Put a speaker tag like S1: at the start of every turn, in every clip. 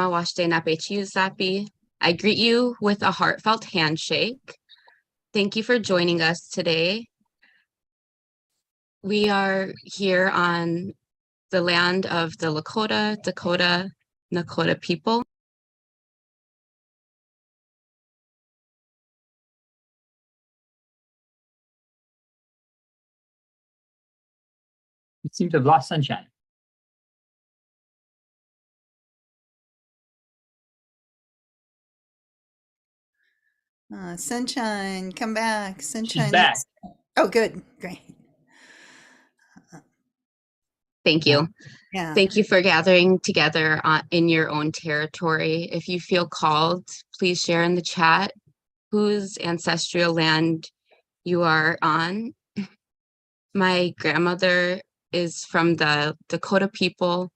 S1: Kama Washte Nape Chiusapi. I greet you with a heartfelt handshake. Thank you for joining us today. We are here on the land of the Lakota, Dakota, Nakota people.
S2: You seem to have lost sunshine.
S3: Sunshine, come back. Sunshine.
S2: She's back.
S3: Oh, good. Great.
S1: Thank you.
S3: Yeah.
S1: Thank you for gathering together in your own territory. If you feel called, please share in the chat whose ancestral land you are on. My grandmother is from the Dakota people,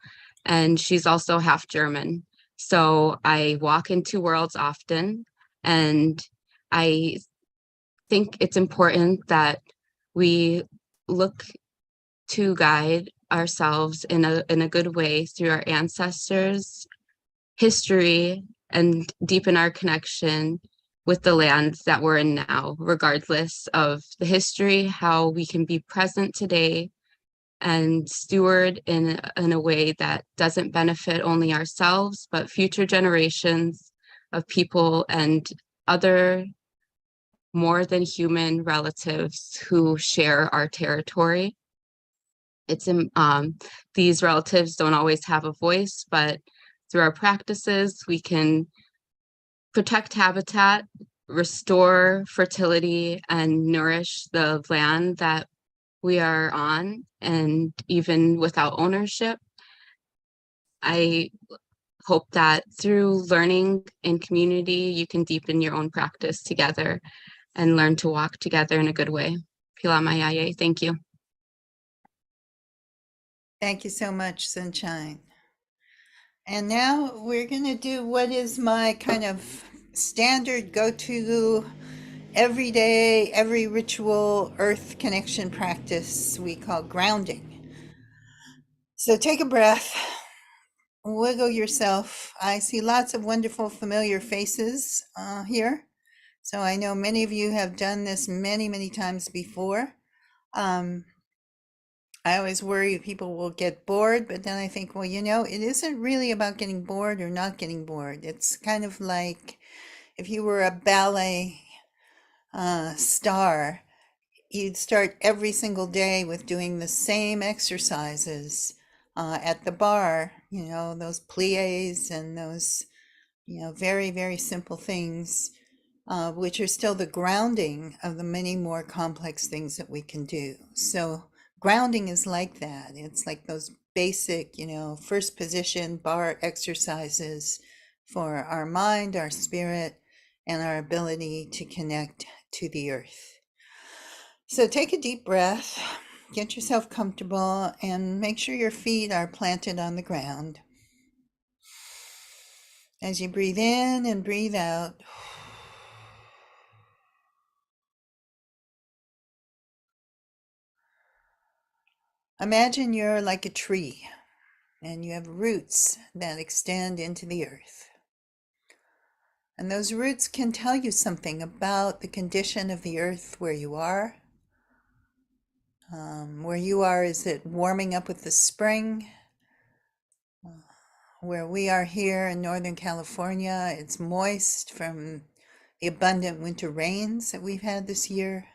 S1: and she's also half German. So I walk into worlds often, and I think it's important that we look to guide ourselves in a good way through our ancestors' history and deepen our connection with the land that we're in now, regardless of the history, how we can be present today and steward in a way that doesn't benefit only ourselves, but future generations of people and other more than human relatives who share our territory. It's these relatives don't always have a voice, but through our practices, we can protect habitat, restore fertility, and nourish the land that we are on. And even without ownership, I hope that through learning in community, you can deepen your own practice together and learn to walk together in a good way. Pila Mayaye, thank you.
S3: Thank you so much, Sunshine. And now we're going to do what is my kind of standard go-to everyday, every ritual earth connection practice we call grounding. So take a breath, wiggle yourself. I see lots of wonderful familiar faces here. So I know many of you have done this many, many times before. I always worry people will get bored, but then I think, well, it isn't really about getting bored or not getting bored. It's kind of like if you were a ballet star, you'd start every single day with doing the same exercises at the bar, those plies and those, very, very simple things, which are still the grounding of the many more complex things that we can do. So grounding is like that. It's like those basic, first position bar exercises for our mind, our spirit, and our ability to connect to the earth. So take a deep breath, get yourself comfortable, and make sure your feet are planted on the ground. As you breathe in and breathe out, imagine you're like a tree and you have roots that extend into the earth. And those roots can tell you something about the condition of the earth where you are. Where you are, is it warming up with the spring? Where we are here in Northern California, it's moist from the abundant winter rains that we've had this year.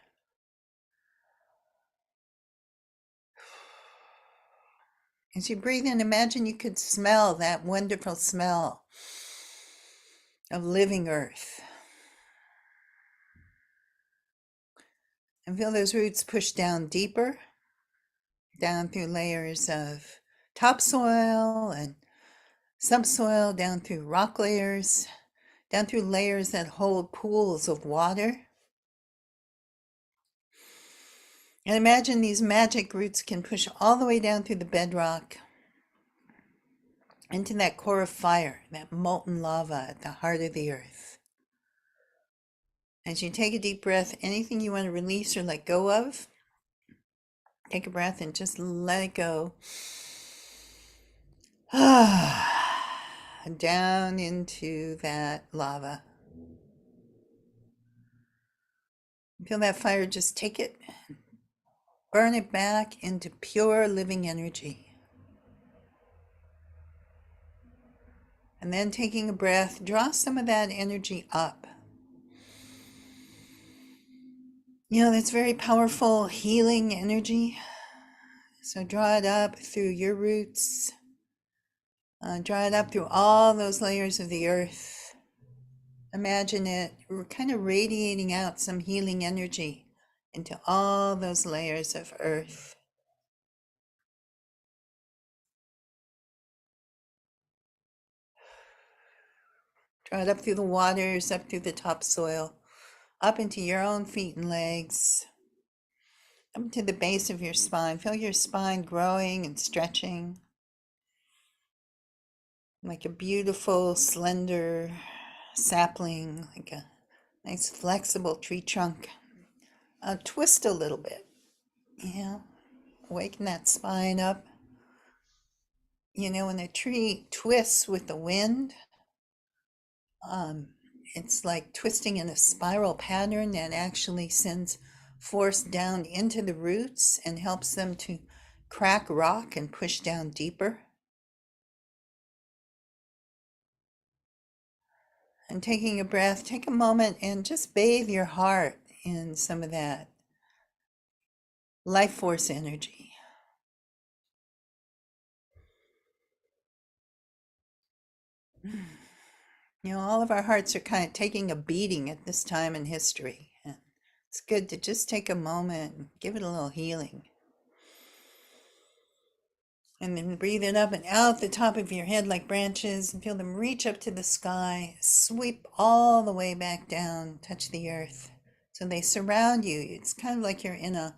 S3: As you breathe in, imagine you could smell that wonderful smell of living earth. And feel those roots push down deeper, down through layers of topsoil and subsoil, down through rock layers, down through layers that hold pools of water. And imagine these magic roots can push all the way down through the bedrock into that core of fire, that molten lava at the heart of the earth. As you take a deep breath, anything you want to release or let go of, take a breath and just let it go. down into that lava. Feel that fire, just take it, burn it back into pure living energy. And then taking a breath, draw some of that energy up. You know, that's very powerful healing energy. So draw it up through your roots. Draw it up through all those layers of the earth. Imagine it kind of radiating out some healing energy into all those layers of earth. Draw it up through the waters, up through the topsoil, up into your own feet and legs, up to the base of your spine. Feel your spine growing and stretching like a beautiful, slender sapling, like a nice flexible tree trunk. Twist a little bit, awaken that spine up. You know, when a tree twists with the wind, it's like twisting in a spiral pattern that actually sends force down into the roots and helps them to crack rock and push down deeper. And taking a breath, take a moment and just bathe your heart in some of that life force energy. You know, all of our hearts are kind of taking a beating at this time in history. And it's good to just take a moment and give it a little healing. And then breathe it up and out the top of your head like branches and feel them reach up to the sky, sweep all the way back down, touch the earth. So they surround you. It's kind of like you're in a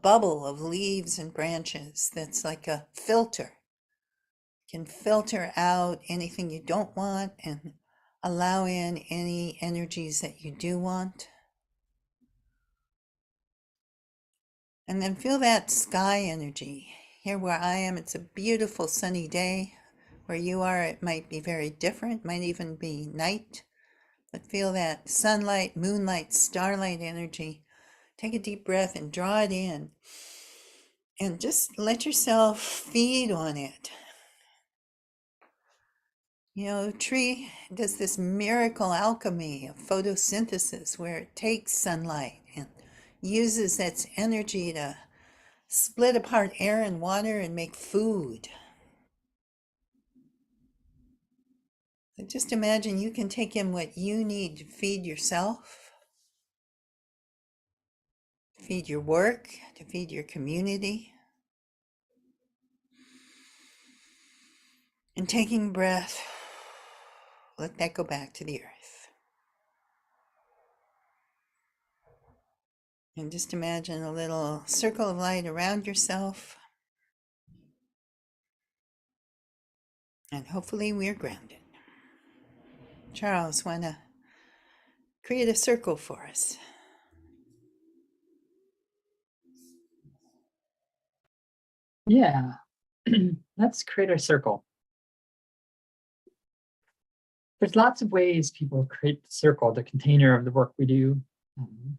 S3: bubble of leaves and branches that's like a filter. You can filter out anything you don't want and allow in any energies that you do want. And then feel that sky energy. Here where I am, it's a beautiful sunny day. Where you are, it might be very different, might even be night. But feel that sunlight, moonlight, starlight energy. Take a deep breath and draw it in. And just let yourself feed on it. You know, a tree does this miracle alchemy of photosynthesis where it takes sunlight and uses its energy to split apart air and water and make food. So just imagine you can take in what you need to feed yourself, feed your work, to feed your community. And taking a breath, let that go back to the earth. And just imagine a little circle of light around yourself. And hopefully we're grounded. Charles, want to create a circle for us?
S2: Yeah, let's create a circle. There's lots of ways people create the circle, the container of the work we do.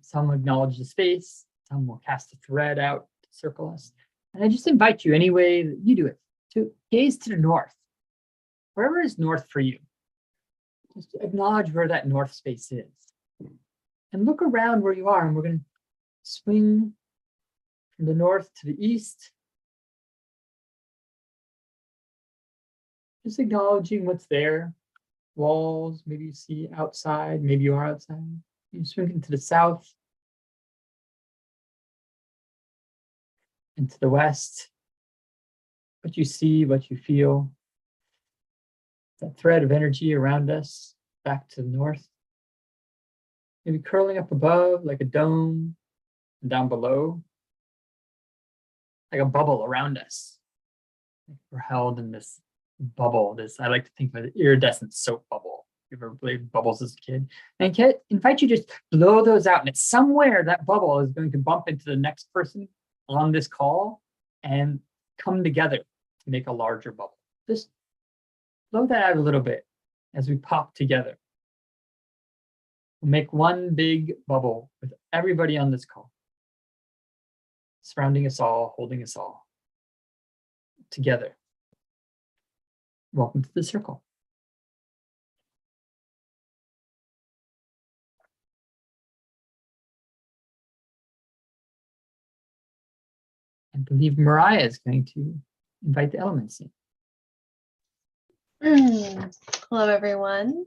S2: Some acknowledge the space, some will cast a thread out to circle us. And I just invite you, any way that you do it, to gaze to the north. Wherever is north for you, just acknowledge where that north space is. And look around where you are, and we're going to swing from the north to the east. Just acknowledging what's there. Walls, maybe you see outside, maybe you are outside. You swing into the south, into the west. What you see, what you feel. That thread of energy around us, back to the north. Maybe curling up above like a dome, and down below, like a bubble around us. We're held in this bubble, I like to think of it as iridescent soap bubble. You ever played bubbles as a kid? And I invite you to just blow those out, and it's somewhere that bubble is going to bump into the next person on this call and come together to make a larger bubble. Just blow that out a little bit. as we pop together. We'll make one big bubble with everybody on this call, surrounding us all, holding us all together. Welcome to the circle. I believe Mariah is going to invite the elements in.
S4: Hello, everyone.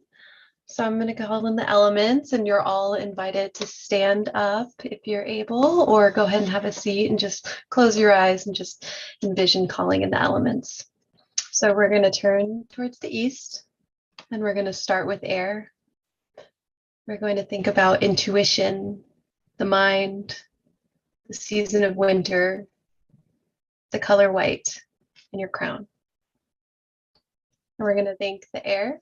S4: So I'm going to call in the elements, and you're all invited to stand up if you're able, or go ahead and have a seat and just close your eyes and just envision calling in the elements. So we're going to turn towards the east, and we're going to start with air. We're going to think about intuition, the mind, the season of winter, the color white, and your crown. And we're going to thank the air.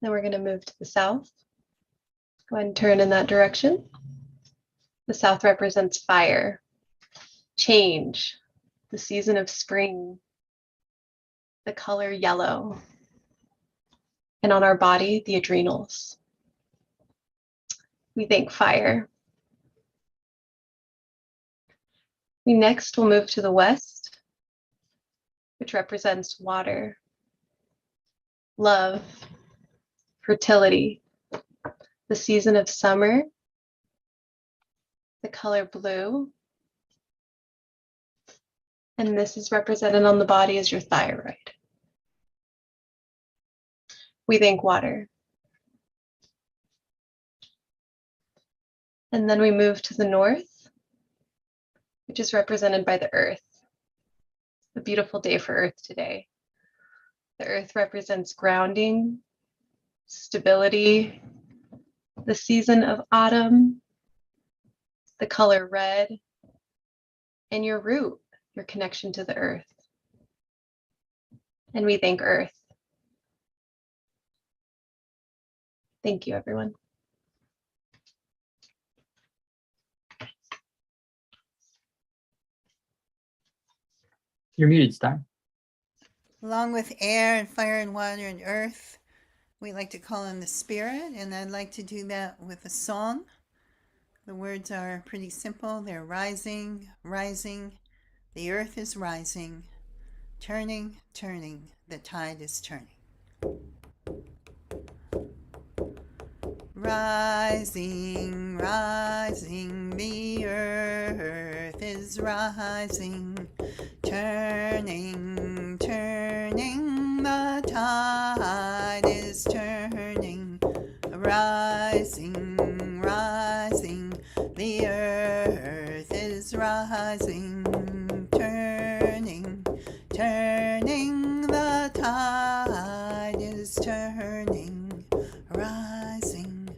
S4: Then we're going to move to the south. Go ahead and turn in that direction. The south represents fire, change, the season of spring, the color yellow, and on our body, the adrenals. We thank fire. We next will move to the west, which represents water, love, fertility, the season of summer, the color blue, and this is represented on the body as your thyroid. We thank water. And then we move to the north, which is represented by the earth. A beautiful day for earth today. The earth represents grounding, stability, the season of autumn, the color red, and your root, your connection to the earth. And we thank earth. Thank you, everyone.
S2: You're muted, Star.
S3: Along with air and fire and water and earth, we like to call in the spirit, and I'd like to do that with a song. The words are pretty simple. They're rising, rising, the earth is rising, turning, turning, the tide is turning. Rising, rising, the earth is rising, turning, turning, the tide is turning. Rising, rising, the earth is rising, turning, turning, the tide is turning. Rising,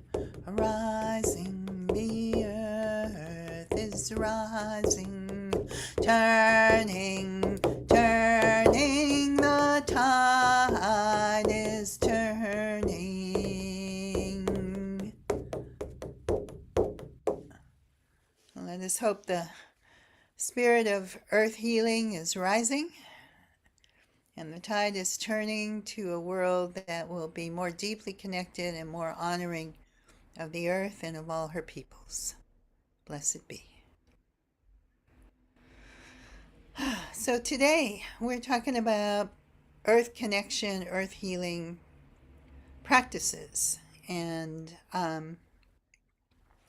S3: rising, the earth is rising, turning, turning, the tide is turning. Let us hope the spirit of earth healing is rising and the tide is turning to a world that will be more deeply connected and more honoring of the earth and of all her peoples. Blessed be. So today we're talking about earth connection, earth healing practices. And I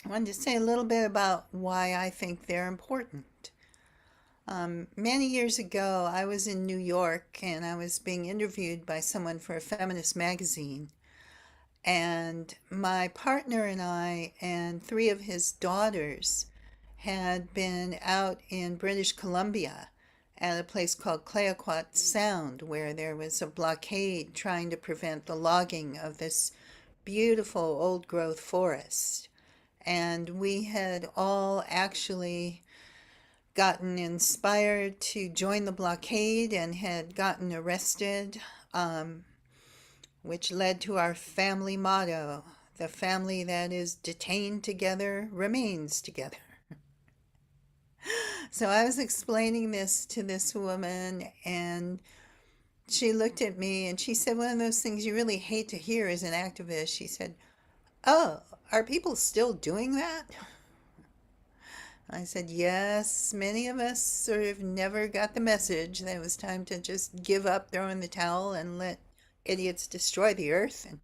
S3: wanted to say a little bit about why I think they're important. Many years ago, I was in New York and I was being interviewed by someone for a feminist magazine. And my partner and I and 3 of his daughters had been out in British Columbia at a place called Clayoquot Sound, where there was a blockade trying to prevent the logging of this beautiful old growth forest. And we had all actually gotten inspired to join the blockade and had gotten arrested, which led to our family motto: the family that is detained together remains together. So I was explaining this to this woman and she looked at me and she said, one of those things you really hate to hear as an activist. She said, "Oh, are people still doing that?" I said, "Yes, many of us sort of never got the message that it was time to just give up, throw in the towel, and let idiots destroy the earth." And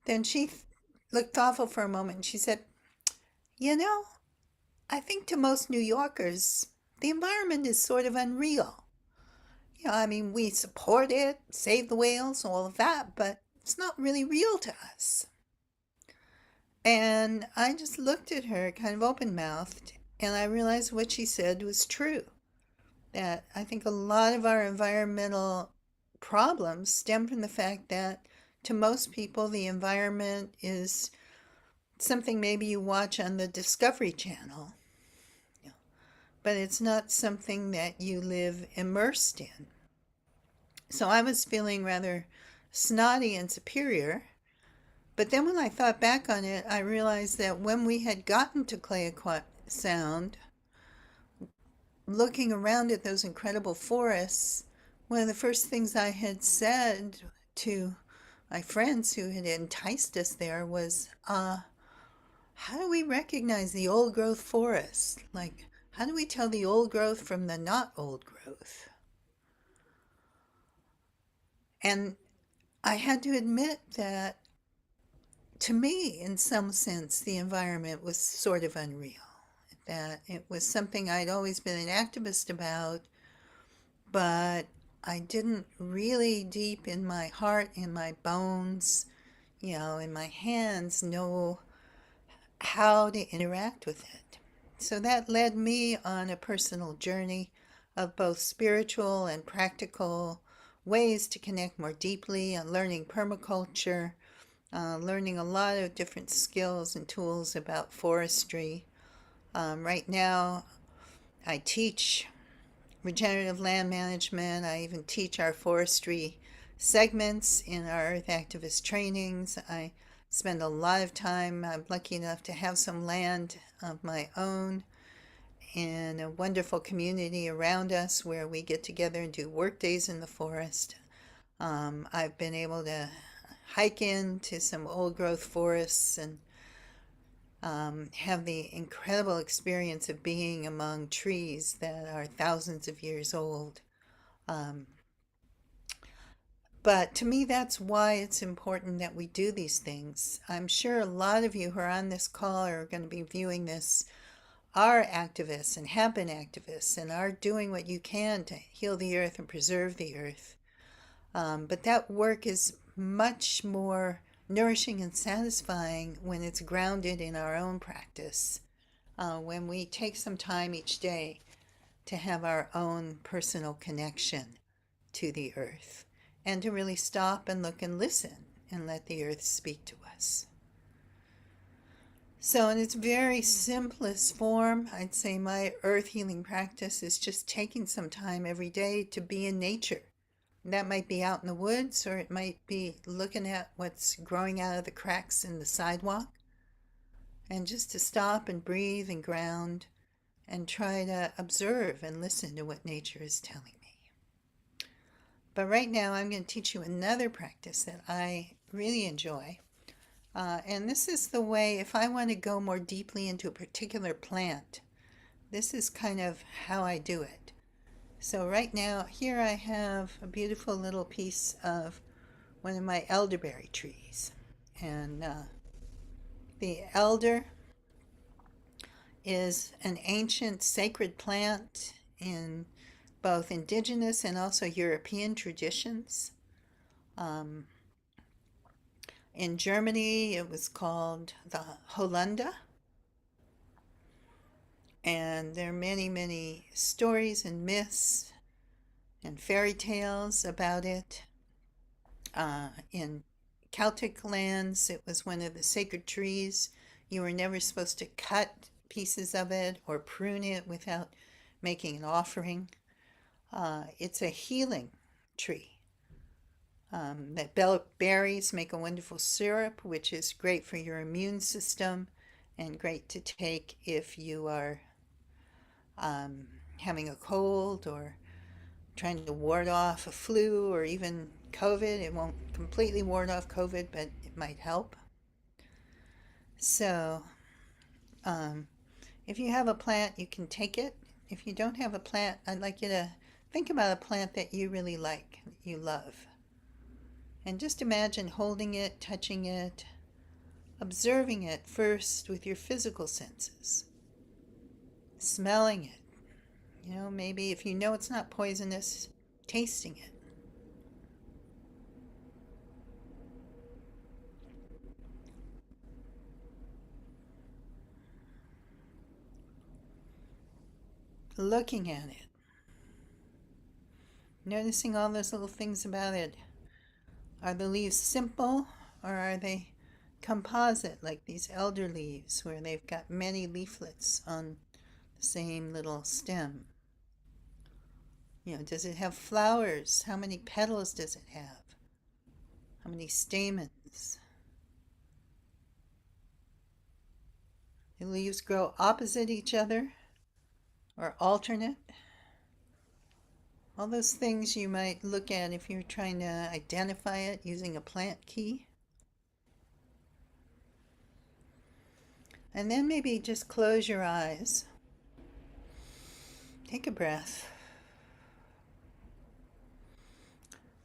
S3: then she looked thoughtful for a moment and she said, "You know, I think to most New Yorkers, the environment is sort of unreal. You know, I mean, we support it, save the whales, all of that, but it's not really real to us." And I just looked at her kind of open mouthed, and I realized what she said was true. That I think a lot of our environmental problems stem from the fact that to most people, the environment is something maybe you watch on the Discovery Channel, but it's not something that you live immersed in. So I was feeling rather snotty and superior. But then when I thought back on it, I realized that when we had gotten to Clayoquot Sound, looking around at those incredible forests, one of the first things I had said to my friends who had enticed us there was, how do we recognize the old growth forest? Like, how do we tell the old growth from the not old growth? And I had to admit that to me, in some sense, the environment was sort of unreal. That it was something I'd always been an activist about, but I didn't really deep in my heart, in my bones, in my hands, know how to interact with it. So that led me on a personal journey of both spiritual and practical ways to connect more deeply on learning permaculture, learning a lot of different skills and tools about forestry. Right now, I teach regenerative land management. I even teach our forestry segments in our Earth Activist trainings. I spend a lot of time. I'm lucky enough to have some land of my own in a wonderful community around us where we get together and do work days in the forest. I've been able to hike into some old growth forests and have the incredible experience of being among trees that are thousands of years old. But to me, that's why it's important that we do these things. I'm sure a lot of you who are on this call are going to be viewing this are activists and have been activists and are doing what you can to heal the earth and preserve the earth. But that work is much more nourishing and satisfying when it's grounded in our own practice, when we take some time each day to have our own personal connection to the earth and to really stop and look and listen and let the earth speak to us. So in its very simplest form, I'd say my earth healing practice is just taking some time every day to be in nature. That might be out in the woods, or it might be looking at what's growing out of the cracks in the sidewalk, and just to stop and breathe and ground and try to observe and listen to what nature is telling me. But right now I'm going to teach you another practice that I really enjoy. And this is the way, if I want to go more deeply into a particular plant, this is kind of how I do it. So right now, here I have a beautiful little piece of one of my elderberry trees. And the elder is an ancient sacred plant in both indigenous and also European traditions. In Germany, it was called the Holunda. And there are many, many stories and myths and fairy tales about it. In Celtic lands, it was one of the sacred trees. You were never supposed to cut pieces of it or prune it without making an offering. It's a healing tree. That berries make a wonderful syrup, which is great for your immune system and great to take if you are having a cold or trying to ward off a flu or even COVID. It won't completely ward off COVID, but it might help. So, if you have a plant, you can take it. If you don't have a plant, I'd like you to think about a plant that you really like, that you love. And just imagine holding it, touching it, observing it first with your physical senses, smelling it. You know, maybe if you know it's not poisonous, tasting it. Looking at it. Noticing all those little things about it. Are the leaves simple or are they composite like these elder leaves where they've got many leaflets on the same little stem? You know, does it have flowers? How many petals does it have? How many stamens? The leaves grow opposite each other or alternate? All those things you might look at if you're trying to identify it using a plant key. And then maybe just close your eyes. Take a breath.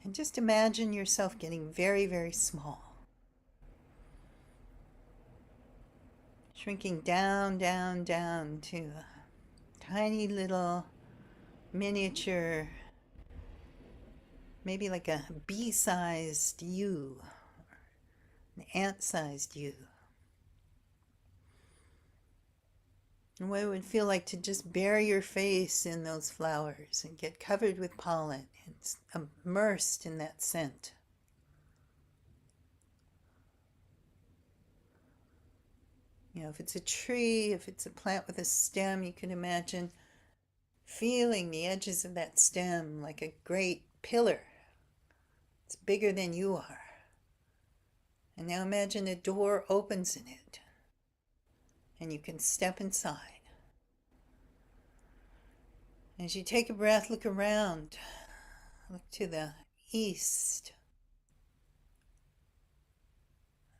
S3: And just imagine yourself getting very, very small. Shrinking down, down, down to a tiny little miniature, maybe like a bee-sized you, an ant-sized you. And what it would feel like to just bury your face in those flowers and get covered with pollen and immersed in that scent. You know, if it's a tree, if it's a plant with a stem, you can imagine feeling the edges of that stem like a great pillar. It's bigger than you are. And now imagine a door opens in it and you can step inside. As you take a breath, look around. Look to the east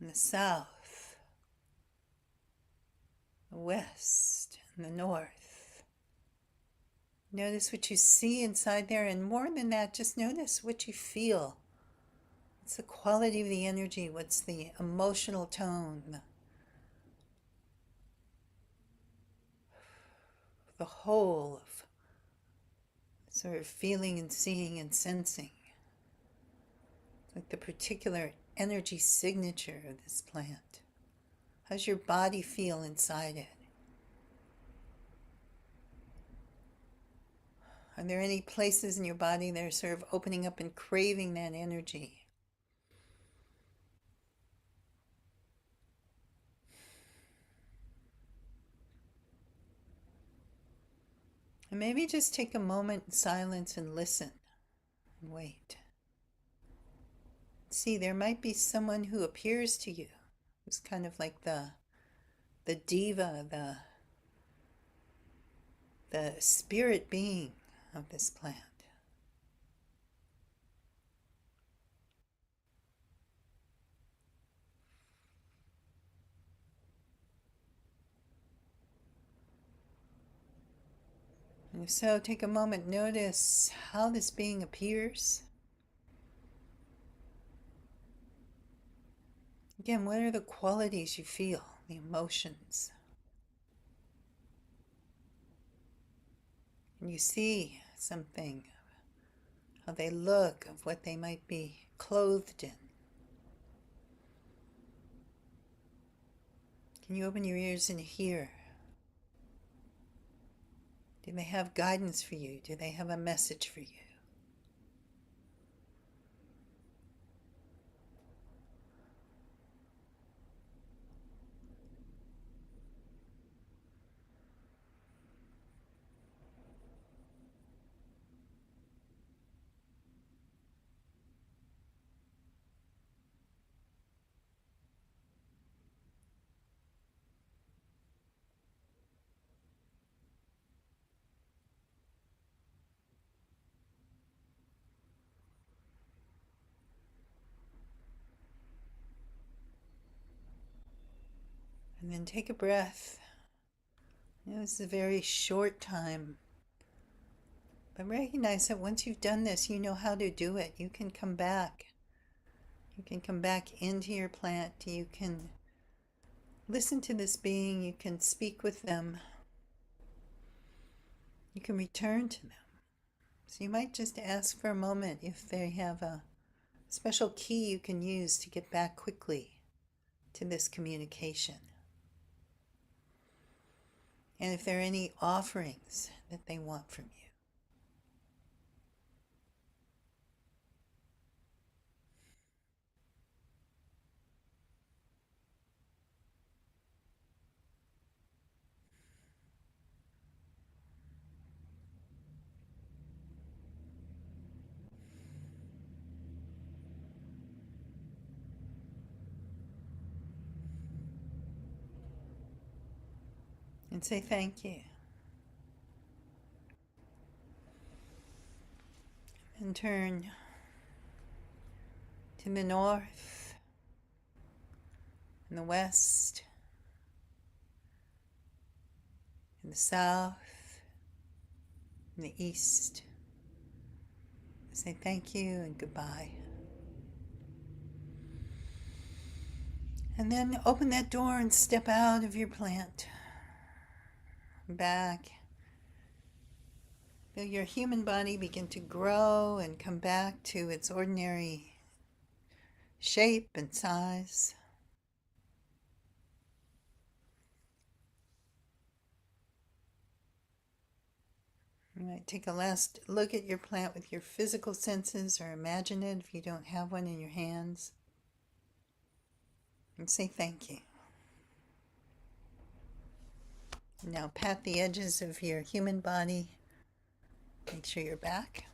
S3: and the south, the west and the north. Notice what you see inside there, and more than that, just notice what you feel. What's the quality of the energy? What's the emotional tone? The whole of sort of feeling and seeing and sensing. Like the particular energy signature of this plant. How's your body feel inside it? Are there any places in your body that are sort of opening up and craving that energy? And maybe just take a moment in silence and listen and wait. See, there might be someone who appears to you who's kind of like the diva, the spirit being of this plant. And if so, take a moment, notice how this being appears. Again, what are the qualities you feel, the emotions? Can you see something, how they look, of what they might be clothed in? Can you open your ears and hear? Do they have guidance for you? Do they have a message for you? And then take a breath. This is a very short time. But recognize that once you've done this, you know how to do it. You can come back. You can come back into your plant. You can listen to this being. You can speak with them. You can return to them. So you might just ask for a moment if they have a special key you can use to get back quickly to this communication. And if there are any offerings that they want from you. And say thank you. And turn to the north and the west and the south and the east. Say thank you and goodbye. And then open that door and step out of your plant. Back. Feel your human body begin to grow and come back to its ordinary shape and size. You might take a last look at your plant with your physical senses or imagine it if you don't have one in your hands. And say thank you. Now pat the edges of your human body. Make sure you're back.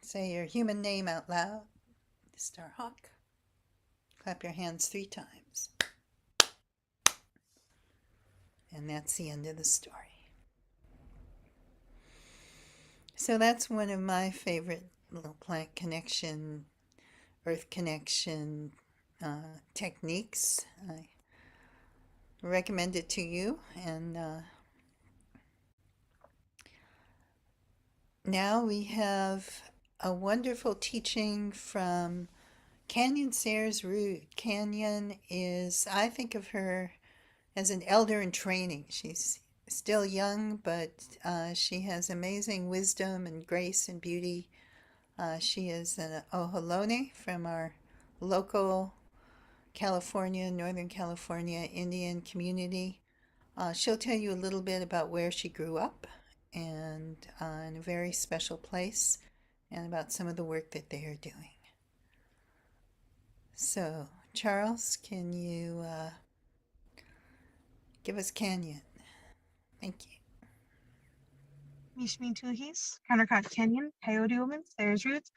S3: Say your human name out loud. Starhawk. Clap your hands 3 times. And that's the end of the story. So that's one of my favorite little plant connection, earth connection techniques. I recommend it to you. And now we have a wonderful teaching from Canyon Sayers Root. Canyon is, I think of her as an elder in training. She's still young, but she has amazing wisdom and grace and beauty. She is an Ohlone from our local California, Northern California Indian community. She'll tell you a little bit about where she grew up and in a very special place and about some of the work that they are doing. So, Charles, can you give us Canyon? Thank you.
S5: Mishmi Tuhis, Countercot Canyon, Coyote Woman, Sayers Roots.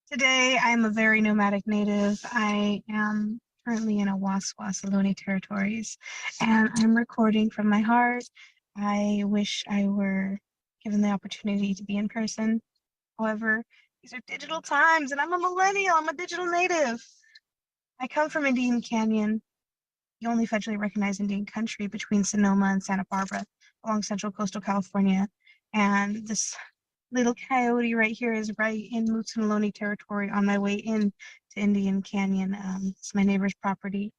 S5: Today, I'm a very nomadic native. I am currently in Awaswas, Ohlone territories, and I'm recording from my heart. I wish I were given the opportunity to be in person. However, these are digital times, and I'm a millennial. I'm a digital native. I come from Indian Canyon, the only federally recognized Indian country between Sonoma and Santa Barbara along central coastal California. And this little coyote right here is right in Moose and Ohlone territory on my way in to Indian Canyon. It's my neighbor's property.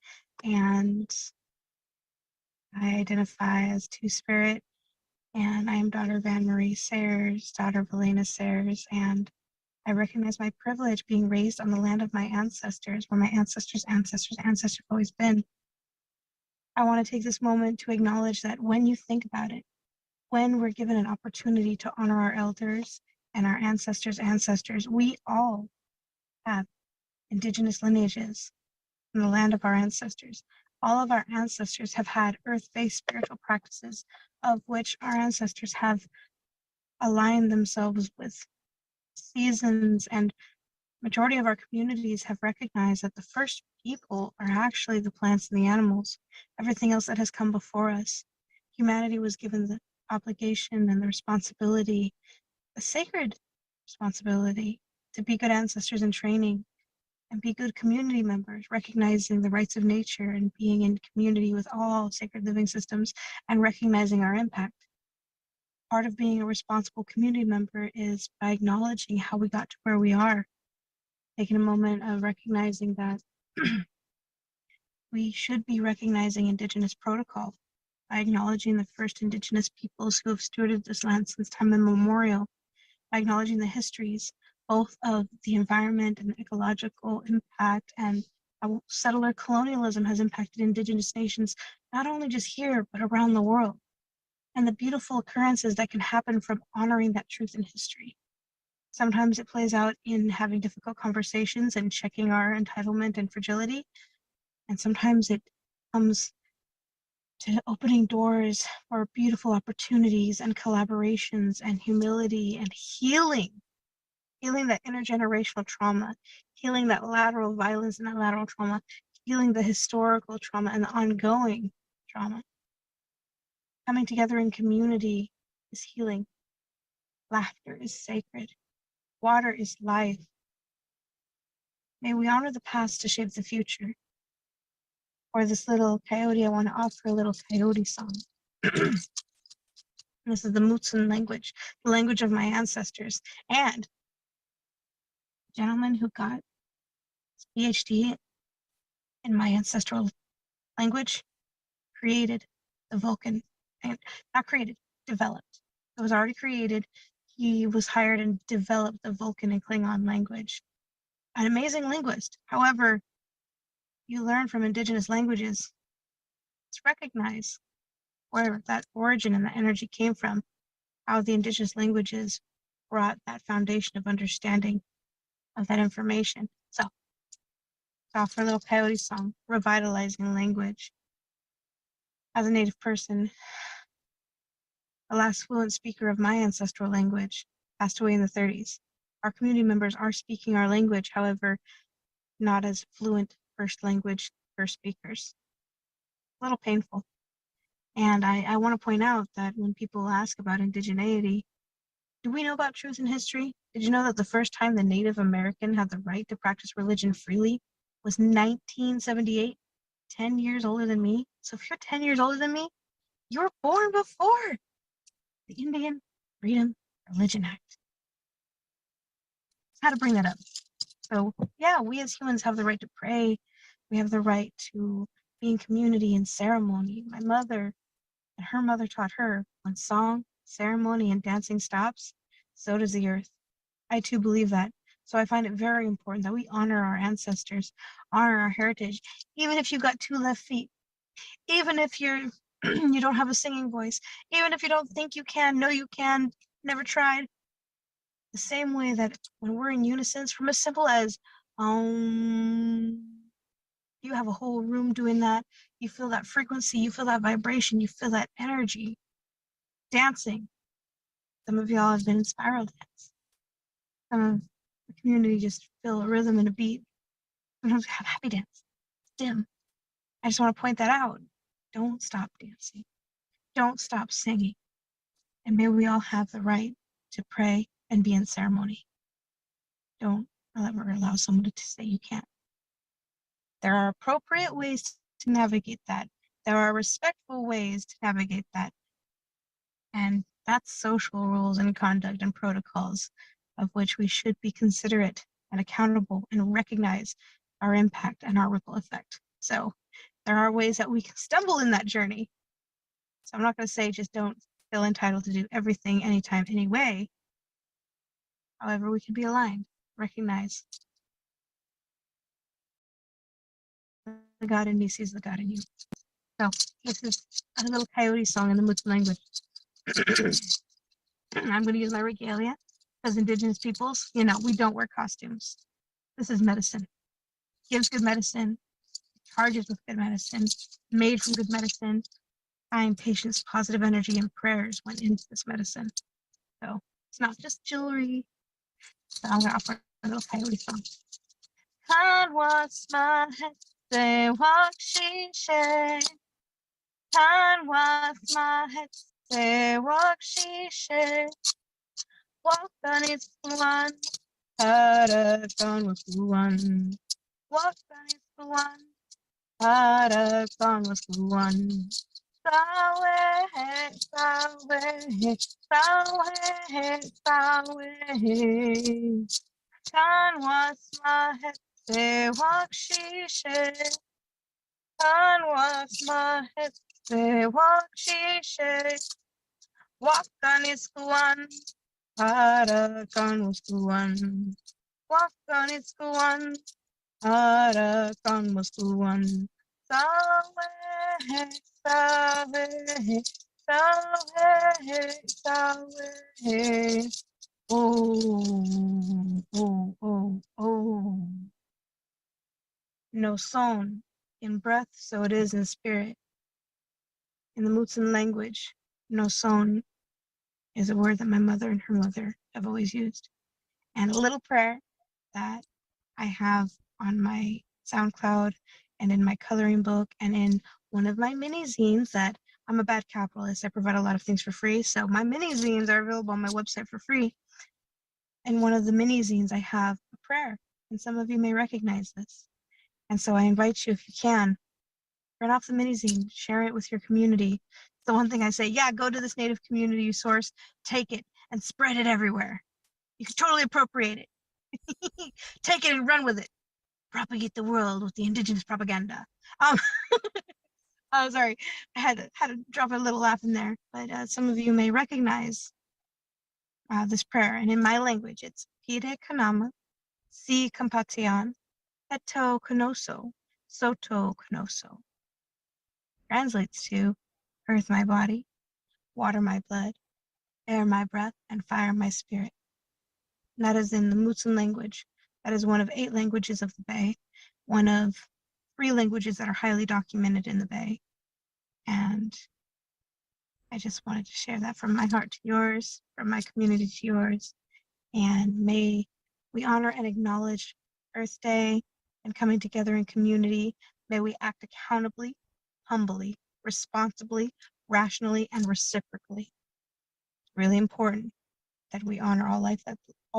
S5: And I identify as Two-Spirit, and I am daughter of Anne Marie Sayers, daughter of Elena Sayers, and I recognize my privilege being raised on the land of my ancestors, where my ancestors' ancestors' ancestors have always been. I want to take this moment to acknowledge that when you think about it, when we're given an opportunity to honor our elders and our ancestors' ancestors, we all have indigenous lineages in the land of our ancestors. All of our ancestors have had earth-based spiritual practices, of which our ancestors have aligned themselves with seasons, and majority of our communities have recognized that the first people are actually the plants and the animals. Everything else that has come before us. Humanity was given the obligation and the responsibility, a sacred responsibility, to be good ancestors in training and be good community members, recognizing the rights of nature and being in community with all sacred living systems and recognizing our impact. Part of being a responsible community member is by acknowledging how we got to where we are, taking a moment of recognizing that we should be recognizing Indigenous protocol by acknowledging the first Indigenous peoples who have stewarded this land since time immemorial, by acknowledging the histories both of the environment and the ecological impact and how settler colonialism has impacted Indigenous nations, not only just here, but around the world, and the beautiful occurrences that can happen from honoring that truth in history. Sometimes it plays out in having difficult conversations and checking our entitlement and fragility, and sometimes it comes to opening doors for beautiful opportunities and collaborations and humility and healing that intergenerational trauma, healing that lateral violence and that lateral trauma, healing the historical trauma and the ongoing trauma. Coming together in community is healing. Laughter is sacred. Water is life. May we honor the past to shape the future. For this little coyote, I want to offer a little coyote song. This is the Mutsun language, the language of my ancestors. And the gentleman who got his PhD in my ancestral language created the Vulcan, and not created, developed. It was already created. He was hired and developed the Vulcan and Klingon language. An amazing linguist. However, you learn from indigenous languages to recognize where that origin and that energy came from, how the indigenous languages brought that foundation of understanding of that information. So, for a little coyote song, revitalizing language. As a Native person, the last fluent speaker of my ancestral language passed away in the 30s. Our community members are speaking our language, however, not as fluent first language first speakers. A little painful. And I want to point out that when people ask about indigeneity, do we know about truth in history? Did you know that the first time the Native American had the right to practice religion freely was 1978? 10 years older than me. So if you're 10 years older than me, you were born before the Indian Freedom Religion Act. How to bring that up. So yeah, we as humans have the right to pray. We have the right to be in community and ceremony. My mother and her mother taught her, when song, ceremony, and dancing stops, so does the earth. I too believe that. So I find it very important that we honor our ancestors, honor our heritage, even if you've got 2 left feet, even if you don't have a singing voice, even if you don't think you can, know you can, never tried. The same way that when we're in unison, from as simple as you have a whole room doing that, you feel that frequency, you feel that vibration, you feel that energy. Dancing. Some of y'all have been in spiral dance. Some of the community just feel a rhythm and a beat. Sometimes we have happy dance. Dim. I just want to point that out. Don't stop dancing. Don't stop singing. And may we all have the right to pray and be in ceremony. Don't ever allow someone to say you can't. There are appropriate ways to navigate that. There are respectful ways to navigate that. And that's social rules and conduct and protocols of which we should be considerate and accountable and recognize our impact and our ripple effect. So there are ways that we can stumble in that journey. So I'm not going to say just don't feel entitled to do everything, anytime, anyway. However, we can be aligned, recognize the God in me sees the God in you. So this is a little coyote song in the Mutsu language. I'm going to use my regalia. As Indigenous peoples, we don't wear costumes. This is medicine. Gives good medicine, charges with good medicine, made from good medicine. Kind, patience, positive energy, and prayers went into this medicine. So it's not just jewelry. So I'm going to offer a little coyote song. Kind was my head, say what she said. Kind was my head, se walk she she walk on its one para con was one walk on its one para con was one sawe sawe sawe sawe can was my head se walk she she can was my head se walk she she walk on its one para con was one walk on its one para con was one sawe sawe sawe sawe oh oh oh oh no son in breath so it is in spirit in the Mutsun language no son is a word that my mother and her mother have always used and a little prayer that I have on my SoundCloud and in my coloring book and in one of my mini zines that I'm a bad capitalist. I provide a lot of things for free. So my mini zines are available on my website for free. In one of the mini zines, I have a prayer, and some of you may recognize this. And so I invite you, if you can, print off the mini zine, share it with your community. It's the one thing I say, yeah, go to this Native community source, take it, and spread it everywhere. You can totally appropriate it. Take it and run with it. Propagate the world with the indigenous propaganda. Oh, sorry, I had to drop a little laugh in there, but some of you may recognize this prayer, and in my language, it's Pide Kanama, Si Compatian, Eto Konoso, Soto Konoso. Translates to earth my body, water my blood, air my breath, and fire my spirit. And that is in the Mutsun language. That is one of 8 languages of the Bay, one of 3 languages that are highly documented in the Bay. And I just wanted to share that from my heart to yours, from my community to yours. And may we honor and acknowledge Earth Day and coming together in community. May we act accountably, humbly, responsibly, rationally, and reciprocally. Really important that we honor all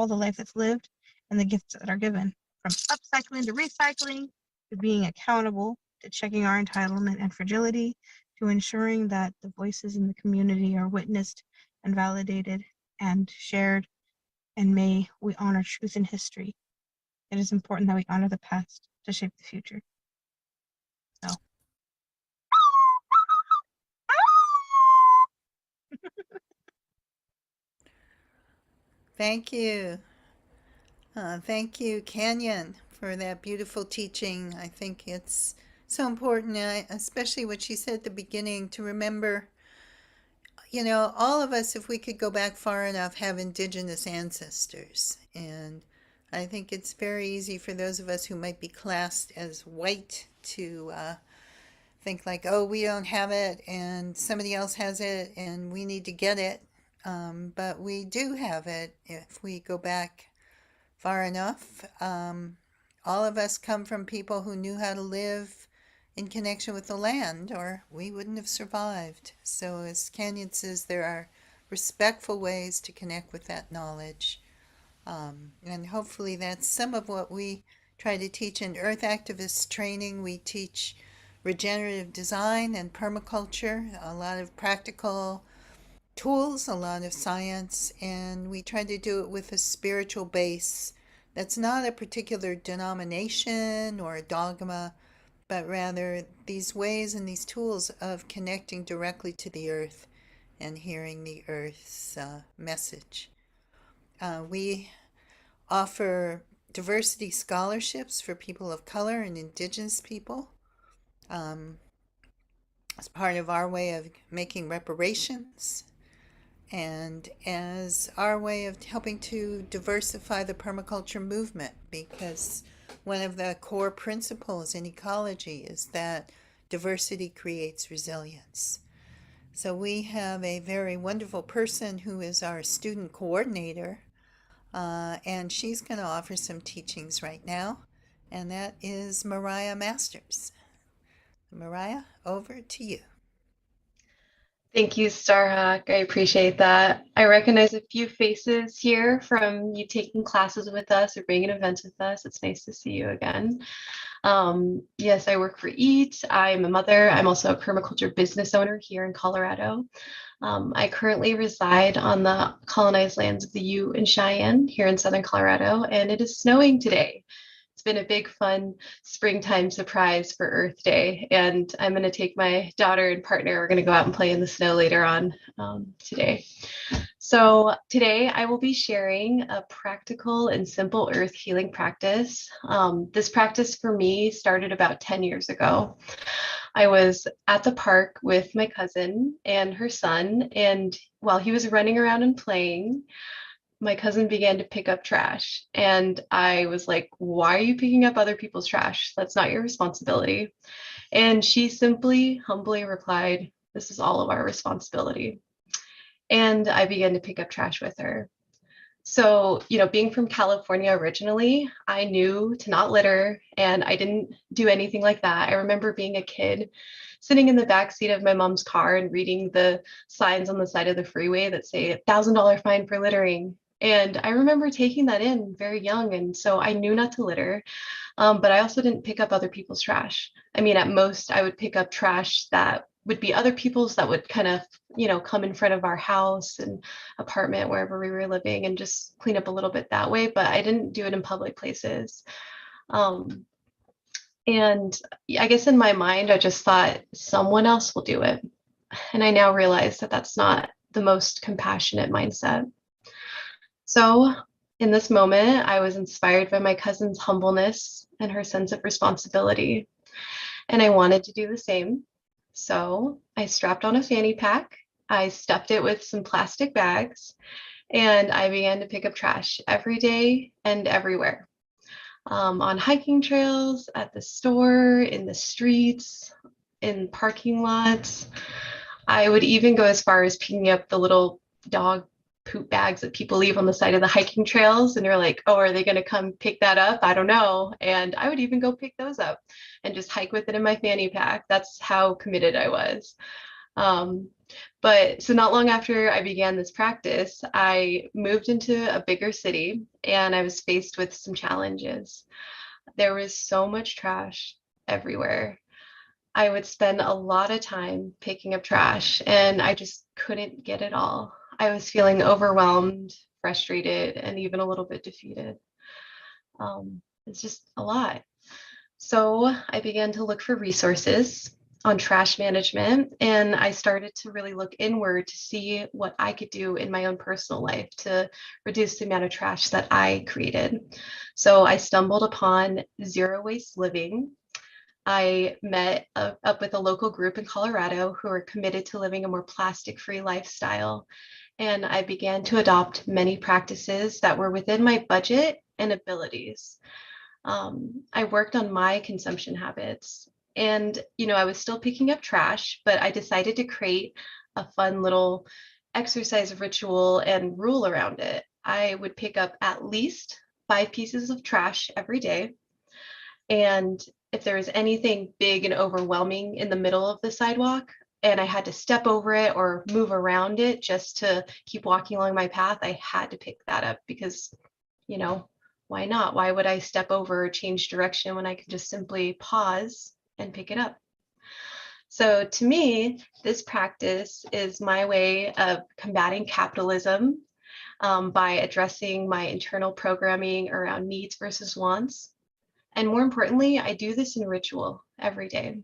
S5: the life that's lived and the gifts that are given, from upcycling to recycling, to being accountable, to checking our entitlement and fragility, to ensuring that the voices in the community are witnessed and validated and shared. And may we honor truth in history. It is important that we honor the past to shape the future. So.
S3: Thank you. Thank you, Canyon, for that beautiful teaching. I think it's so important, especially what she said at the beginning, to remember, all of us, if we could go back far enough, have indigenous ancestors. And I think it's very easy for those of us who might be classed as white to think like, oh, we don't have it and somebody else has it and we need to get it. But we do have it if we go back far enough. All of us come from people who knew how to live in connection with the land, or we wouldn't have survived. So, as Canyon says, there are respectful ways to connect with that knowledge. And hopefully, that's some of what we try to teach in Earth Activist training. We teach regenerative design and permaculture, a lot of practical tools, a lot of science, and we try to do it with a spiritual base that's not a particular denomination or a dogma, but rather these ways and these tools of connecting directly to the earth and hearing the earth's message. We offer diversity scholarships for people of color and indigenous people as part of our way of making reparations and as our way of helping to diversify the permaculture movement, because one of the core principles in ecology is that diversity creates resilience. So we have a very wonderful person who is our student coordinator, and she's going to offer some teachings right now, and that is Mariah Masters. Mariah, over to you.
S4: Thank you, Starhawk. I appreciate that. I recognize a few faces here from you taking classes with us or being at events with us. It's nice to see you again. Yes, I work for EAT. I'm a mother. I'm also a permaculture business owner here in Colorado. I currently reside on the colonized lands of the Ute and Cheyenne here in Southern Colorado, and it is snowing today. It's been a big, fun springtime surprise for Earth Day, and I'm going to take my daughter and partner. We're going to go out and play in the snow later on today. So today I will be sharing a practical and simple earth healing practice. This practice for me started about 10 years ago. I was at the park with my cousin and her son, and while he was running around and playing, my cousin began to pick up trash. And I was like, why are you picking up other people's trash? That's not your responsibility. And she simply, humbly replied, this is all of our responsibility. And I began to pick up trash with her. So, being from California originally, I knew to not litter, and I didn't do anything like that. I remember being a kid sitting in the back seat of my mom's car and reading the signs on the side of the freeway that say $1,000 fine for littering. And I remember taking that in very young. And so I knew not to litter, but I also didn't pick up other people's trash. I mean, at most, I would pick up trash that would be other people's that would kind of, come in front of our house and apartment, wherever we were living, and just clean up a little bit that way. But I didn't do it in public places. And I guess in my mind, I just thought someone else will do it. And I now realize that that's not the most compassionate mindset. So in this moment, I was inspired by my cousin's humbleness and her sense of responsibility. And I wanted to do the same. So I strapped on a fanny pack, I stuffed it with some plastic bags, and I began to pick up trash every day and everywhere. On hiking trails, at the store, in the streets, in parking lots. I would even go as far as picking up the little dog poop bags that people leave on the side of the hiking trails, and you're like, oh, are they going to come pick that up? I don't know. And I would even go pick those up and just hike with it in my fanny pack. That's how committed I was. But so not long after I began this practice, I moved into a bigger city, and I was faced with some challenges. There was so much trash everywhere. I would spend a lot of time picking up trash, and I just couldn't get it all. I was feeling overwhelmed, frustrated, and even a little bit defeated. It's just a lot. So I began to look for resources on trash management, and I started to really look inward to see what I could do in my own personal life to reduce the amount of trash that I created. So I stumbled upon zero waste living. I met up with a local group in Colorado who are committed to living a more plastic-free lifestyle. And I began to adopt many practices that were within my budget and abilities. I worked on my consumption habits, and I was still picking up trash, but I decided to create a fun little exercise ritual and rule around it. I would pick up at least 5 pieces of trash every day. And if there was anything big and overwhelming in the middle of the sidewalk, and I had to step over it or move around it just to keep walking along my path, I had to pick that up because, why not? Why would I step over or change direction when I could just simply pause and pick it up? So to me, this practice is my way of combating capitalism by addressing my internal programming around needs versus wants. And more importantly, I do this in ritual every day.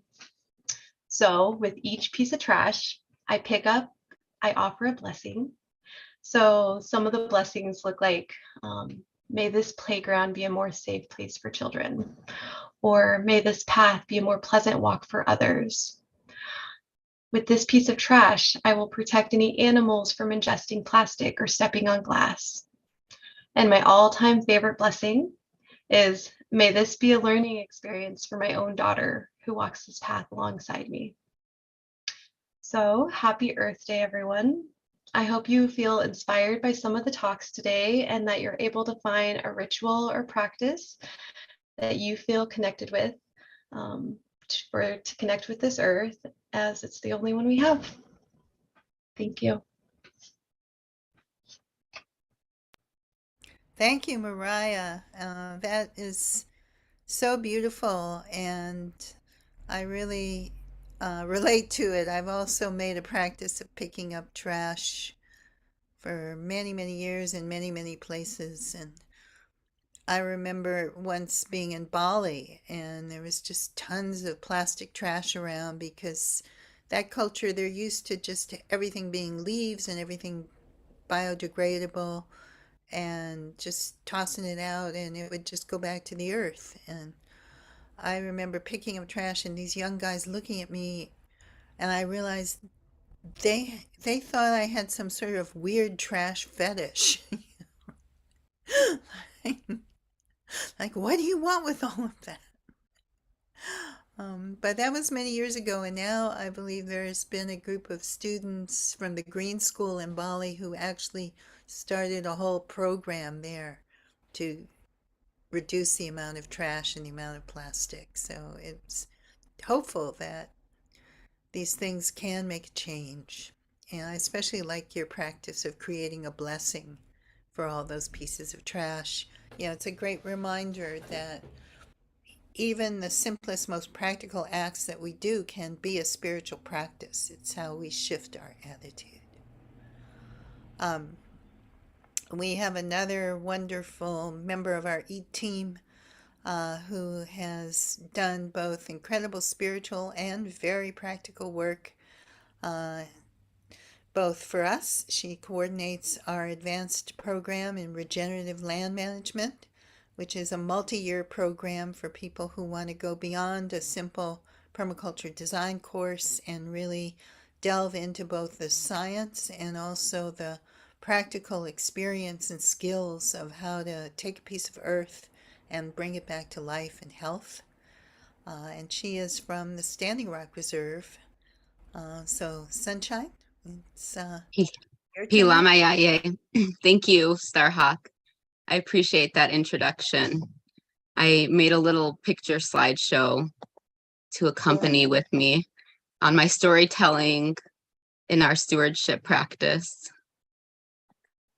S4: So with each piece of trash I pick up, I offer a blessing. So some of the blessings look like, may this playground be a more safe place for children, or may this path be a more pleasant walk for others. With this piece of trash, I will protect any animals from ingesting plastic or stepping on glass. And my all-time favorite blessing is, may this be a learning experience for my own daughter who walks this path alongside me. So happy Earth Day, everyone. I hope you feel inspired by some of the talks today and that you're able to find a ritual or practice that you feel connected with to connect with this earth, as it's the only one we have. Thank you.
S3: Thank you, Mariah. That is so beautiful, and I really relate to it. I've also made a practice of picking up trash for many, many years in many, many places. And I remember once being in Bali, and there was just tons of plastic trash around because that culture, they're used to just everything being leaves and everything biodegradable and just tossing it out, and it would just go back to the earth. And I remember picking up trash and these young guys looking at me, and I realized they thought I had some sort of weird trash fetish. like, like, what do you want with all of that? But that was many years ago, and now I believe there's been a group of students from the Green School in Bali who actually started a whole program there to reduce the amount of trash and the amount of plastic. So it's hopeful that these things can make a change. And I especially like your practice of creating a blessing for all those pieces of trash. You know, it's a great reminder that even the simplest, most practical acts that we do can be a spiritual practice. It's how we shift our attitude. We have another wonderful member of our EAT team who has done both incredible spiritual and very practical work. Both for us, she coordinates our advanced program in regenerative land management, which is a multi-year program for people who want to go beyond a simple permaculture design course and really delve into both the science and also the practical experience and skills of how to take a piece of earth and bring it back to life and health. And she is from the Standing Rock Reserve. So Sunshine, it's your turn.
S1: Pilamayaye. Thank you, Starhawk. I appreciate that introduction. I made a little picture slideshow to accompany with me on my storytelling in our stewardship practice.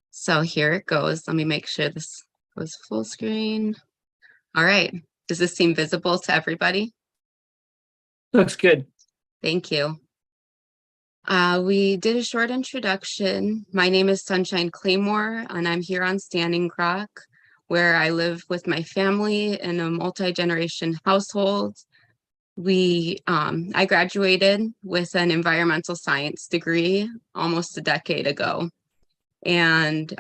S1: So here it goes. Let me make sure this goes full screen. All right. Does this seem visible to everybody?
S2: Looks good.
S1: Thank you. We did a short introduction. My name is Sunshine Claymore, and I'm here on Standing Rock, where I live with my family in a multi-generation household. I graduated with an environmental science degree almost a decade ago. And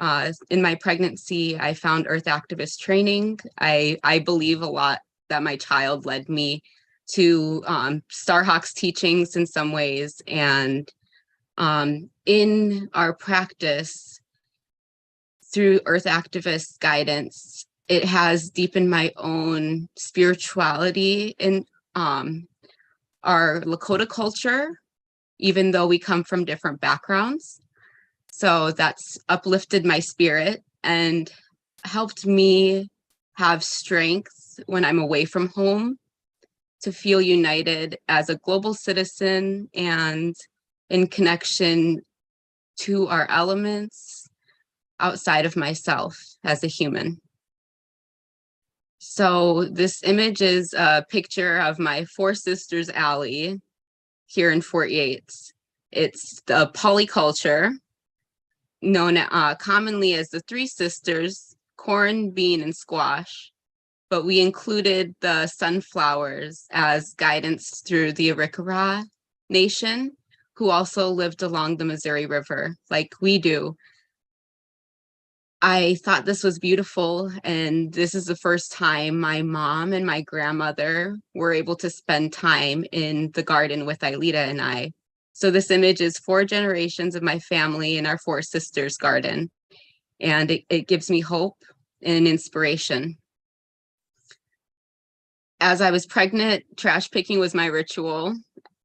S1: in my pregnancy, I found earth activist training. I believe a lot that my child led me to Starhawk's teachings in some ways. And in our practice, through earth activist guidance, it has deepened my own spirituality in our Lakota culture, even though we come from different backgrounds. So that's uplifted my spirit and helped me have strength when I'm away from home to feel united as a global citizen and in connection to our elements outside of myself as a human. So this image is a picture of my Four Sisters Alley here in Fort Yates. It's the polyculture known commonly as the Three Sisters, corn, bean, and squash. But we included the sunflowers as guidance through the Arikara Nation, who also lived along the Missouri River like we do. I thought this was beautiful, and this is the first time my mom and my grandmother were able to spend time in the garden with Ailita and I. So this image is 4 generations of my family in our Four Sisters garden, and it gives me hope and inspiration. As I was pregnant, trash picking was my ritual,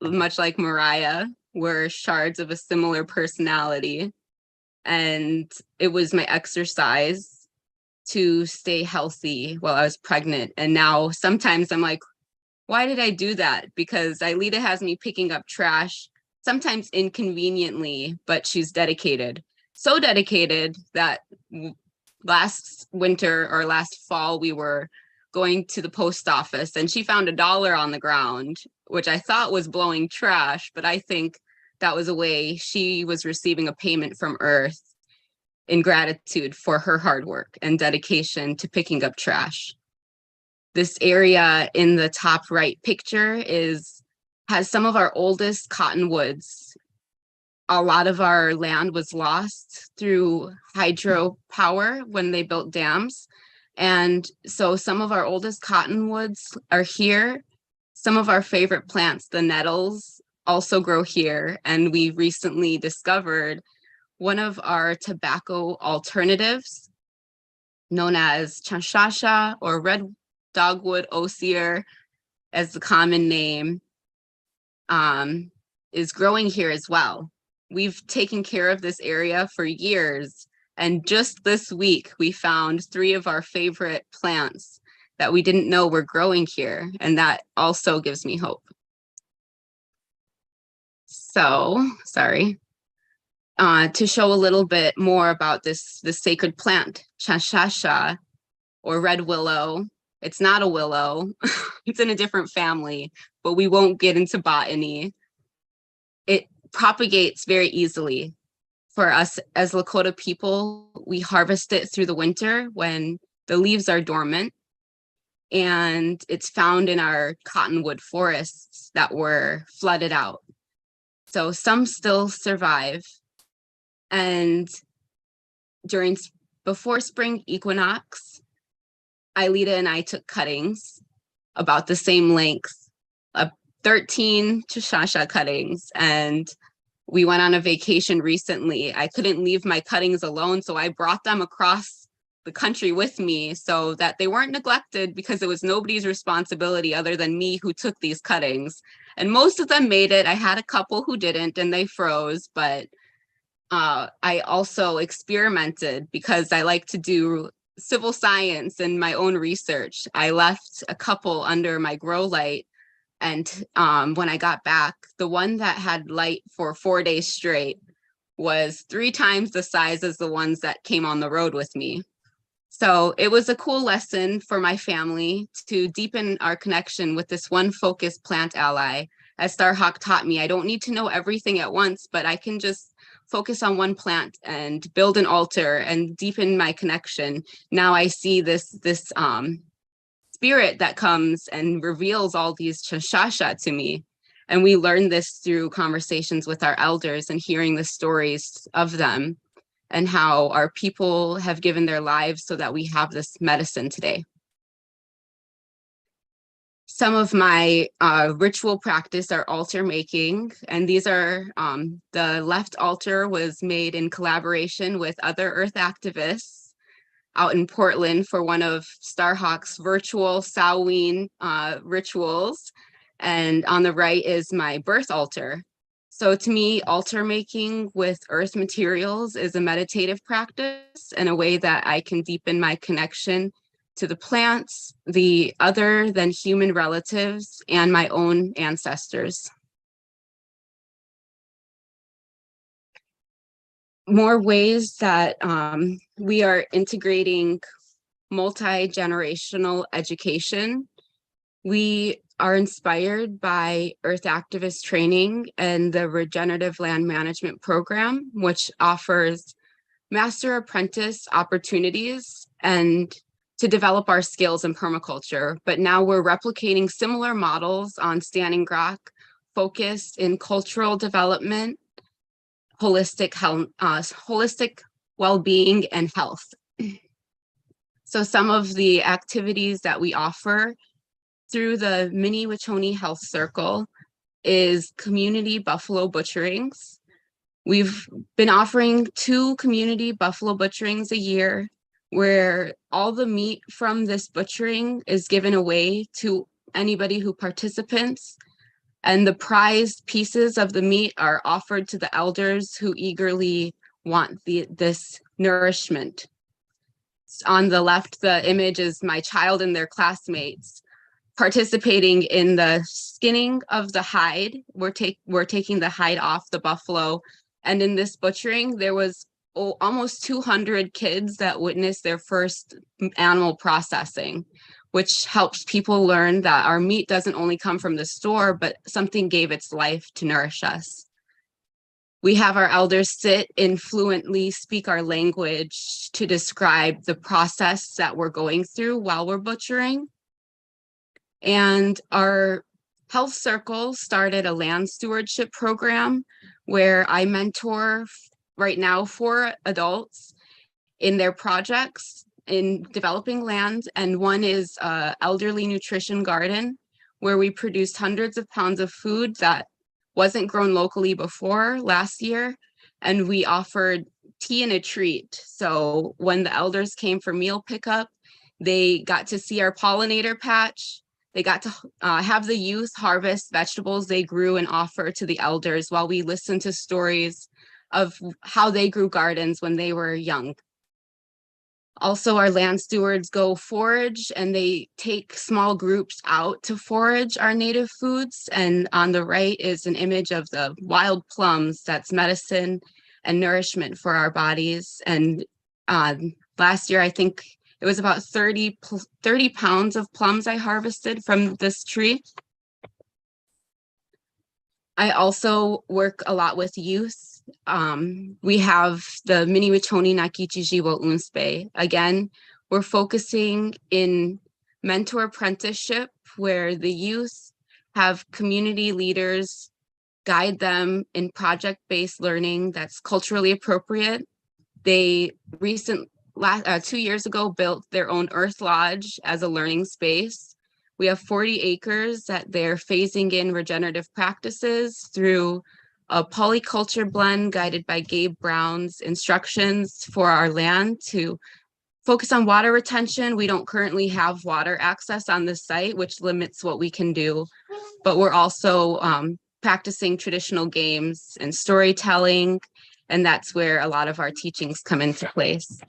S1: much like Mariah. We're shards of a similar personality. And it was my exercise to stay healthy while I was pregnant. And now sometimes I'm like, why did I do that? Because Ailita has me picking up trash sometimes inconveniently, but she's dedicated. So dedicated that last winter or last fall, we were going to the post office and she found $1 on the ground, which I thought was blowing trash, but I think that was a way she was receiving a payment from Earth in gratitude for her hard work and dedication to picking up trash. This area in the top right picture has some of our oldest cottonwoods. A lot of our land was lost through hydropower when they built dams. And so some of our oldest cottonwoods are here. Some of our favorite plants, the nettles, also grow here. And we recently discovered one of our tobacco alternatives known as chanshasha or red dogwood osier as the common name, is growing here as well. We've taken care of this area for years, and just this week we found 3 of our favorite plants that we didn't know were growing here, and that also gives me hope. So, sorry. To show a little bit more about this sacred plant, chanshasha or red willow. It's not a willow, it's in a different family, but we won't get into botany. It propagates very easily. For us as Lakota people, we harvest it through the winter when the leaves are dormant, and it's found in our cottonwood forests that were flooded out. So some still survive. And before spring equinox, Ailita and I took cuttings about the same length, 13 chanshasha cuttings, and we went on a vacation recently. I couldn't leave my cuttings alone, so I brought them across the country with me so that they weren't neglected, because it was nobody's responsibility other than me who took these cuttings. And most of them made it. I had a couple who didn't and they froze, but I also experimented because I like to do civil science and my own research. I left a couple under my grow light, and when I got back, the one that had light for 4 days straight was 3 times the size as the ones that came on the road with me. So it was a cool lesson for my family to deepen our connection with this one focused plant ally. As Starhawk taught me, I don't need to know everything at once, but I can just focus on one plant and build an altar and deepen my connection. Now I see this spirit that comes and reveals all these chanshasha to me. And we learn this through conversations with our elders and hearing the stories of them and how our people have given their lives so that we have this medicine today. Some of my ritual practice are altar making, and these are, the left altar was made in collaboration with other earth activists out in Portland for one of Starhawk's virtual Samhain rituals. And on the right is my birth altar. So to me, altar making with earth materials is a meditative practice and a way that I can deepen my connection to the plants, the other than human relatives, and my own ancestors. More ways that we are integrating multi-generational education. We are inspired by Earth Activist Training and the Regenerative Land Management Program, which offers master apprentice opportunities and to develop our skills in permaculture. But now we're replicating similar models on Standing Rock, focused in cultural development, holistic health, holistic well-being and health. So some of the activities that we offer through the Mini Wachoni Health Circle is community buffalo butcherings. We've been offering 2 community buffalo butcherings a year, where all the meat from this butchering is given away to anybody who participates, and the prized pieces of the meat are offered to the elders who eagerly want this nourishment. On the left, the image is my child and their classmates participating in the skinning of the hide. We're taking the hide off the buffalo. And in this butchering, there was almost 200 kids that witnessed their first animal processing, which helps people learn that our meat doesn't only come from the store, but something gave its life to nourish us. We have our elders sit and fluently speak our language to describe the process that we're going through while we're butchering. And our health circle started a land stewardship program where I mentor right now 4 adults in their projects in developing land. And one is elderly nutrition garden, where we produced hundreds of pounds of food that wasn't grown locally before last year. And we offered tea and a treat. So when the elders came for meal pickup, they got to see our pollinator patch. They got to have the youth harvest vegetables they grew and offer to the elders while we listened to stories of how they grew gardens when they were young. Also, our land stewards go forage and they take small groups out to forage our native foods. And on the right is an image of the wild plums that's medicine and nourishment for our bodies. And last year, I think it was about 30 pounds of plums I harvested from this tree. I also work a lot with youth. We have the Mini Wachoni Nakichijiwo Unspe. Again, we're focusing in mentor apprenticeship where the youth have community leaders guide them in project-based learning that's culturally appropriate. They 2 years ago built their own Earth Lodge as a learning space. We have 40 acres that they're phasing in regenerative practices through a polyculture blend guided by Gabe Brown's instructions for our land to focus on water retention. We don't currently have water access on this site, which limits what we can do, but we're also practicing traditional games and storytelling, and that's where a lot of our teachings come into place.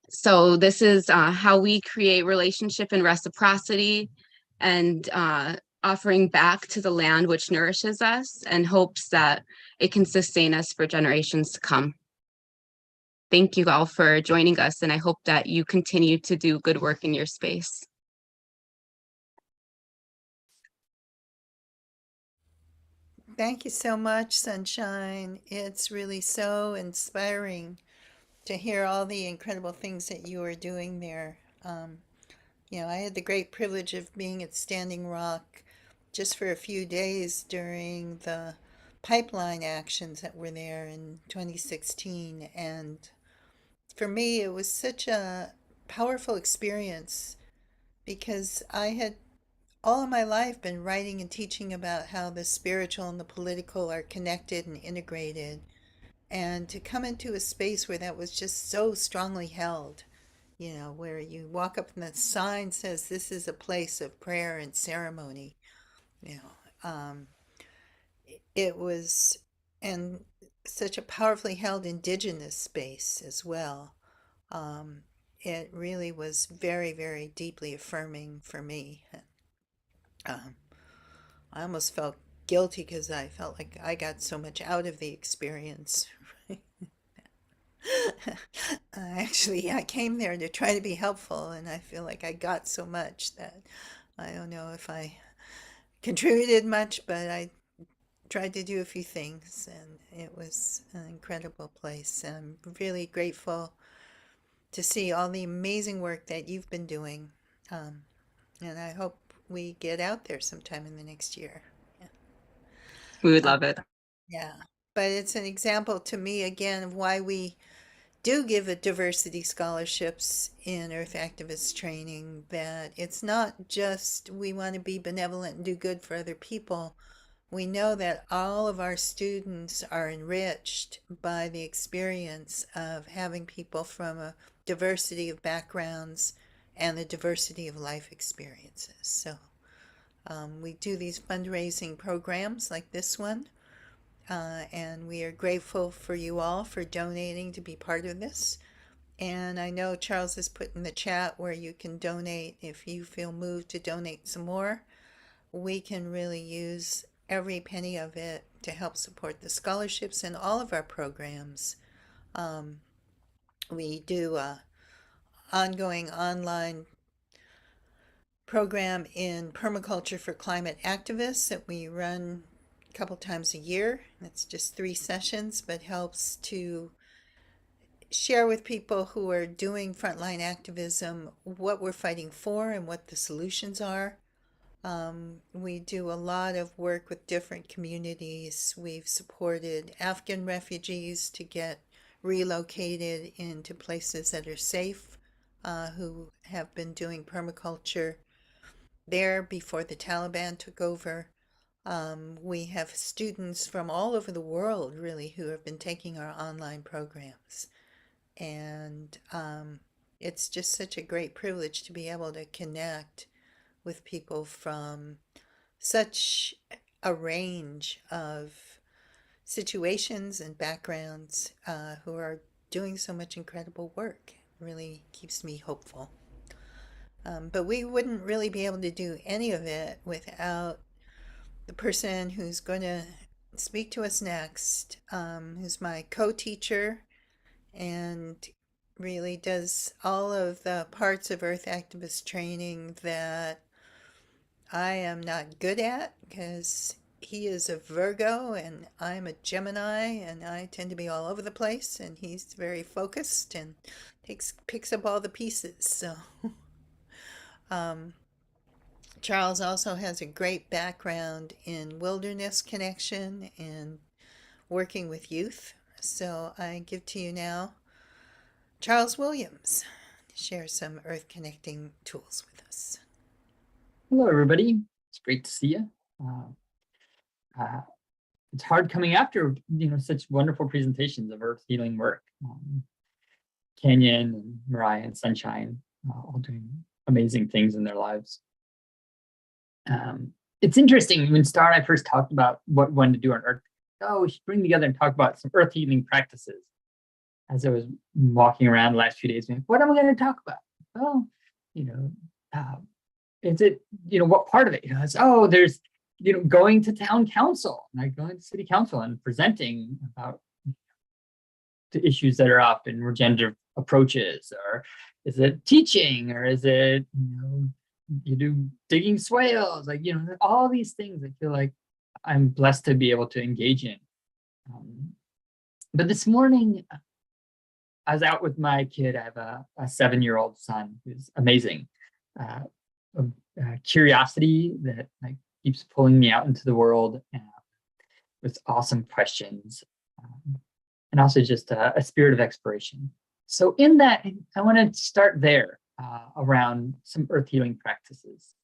S1: So this is how we create relationship and reciprocity and offering back to the land which nourishes us and hopes that it can sustain us for generations to come. Thank you all for joining us, and I hope that you continue to do good work in your space.
S3: Thank you so much, Sunshine. It's really so inspiring to hear all the incredible things that you are doing there. I had the great privilege of being at Standing Rock just for a few days during the pipeline actions that were there in 2016. And for me, it was such a powerful experience because I had all of my life been writing and teaching about how the spiritual and the political are connected and integrated. And to come into a space where that was just so strongly held, where you walk up and the sign says this is a place of prayer and ceremony, you know, um, it was, and such a powerfully held indigenous space as well. Um, it really was very, very deeply affirming for me. Um, I almost felt guilty because I felt like I got so much out of the experience. I came there to try to be helpful, and I feel like I got so much that I don't know if I contributed much, but I tried to do a few things, and it was an incredible place. And I'm really grateful to see all the amazing work that you've been doing. Um, and I hope we get out there sometime in the next year.
S1: We would
S3: Uh,
S1: love it.
S3: yeah. But it's an example to me, again, of why we do give a diversity scholarships in Earth Activist training, that it's not just we want to be benevolent and do good for other people. We know that all of our students are enriched by the experience of having people from a diversity of backgrounds and the diversity of life experiences. So we do these fundraising programs like this one, and we are grateful for you all for donating to be part of this. And I know Charles has put in the chat where you can donate if you feel moved to donate some more. We can really use every penny of it to help support the scholarships and all of our programs. We do a ongoing online program in permaculture for climate activists that we run a couple times a year. It's just 3 sessions, but helps to share with people who are doing frontline activism what we're fighting for and what the solutions are. We do a lot of work with different communities. We've supported Afghan refugees to get relocated into places that are safe, who have been doing permaculture there before the Taliban took over. We have students from all over the world, really, who have been taking our online programs. And it's just such a great privilege to be able to connect with people from such a range of situations and backgrounds who are doing so much incredible work. It really keeps me hopeful. But we wouldn't really be able to do any of it without the person who's going to speak to us next, who's my co-teacher and really does all of the parts of Earth Activist training that I am not good at, because he is a Virgo and I'm a Gemini, and I tend to be all over the place, and he's very focused and picks up all the pieces. So Charles also has a great background in wilderness connection and working with youth. So I give to you now Charles Williams to share some earth connecting tools with us.
S2: Hello, everybody. It's great to see you. It's hard coming after such wonderful presentations of earth healing work. Canyon and Mariah and Sunshine, all doing amazing things in their lives. It's interesting, when Star and I first talked about what we wanted to do on Earth, we should bring together and talk about some earth healing practices. As I was walking around the last few days, being like, what am I going to talk about? Well, is it, what part of it? It's, there's, going to town council, like going to city council and presenting about the issues that are up and regenerative approaches, or is it teaching, or is it, you do digging swales, like, all these things I feel like I'm blessed to be able to engage in. But this morning, I was out with my kid. I have a 7-year-old son who's amazing. Curiosity that keeps pulling me out into the world with awesome questions, and also just a spirit of exploration. So in that, I want to start there around some earth healing practices.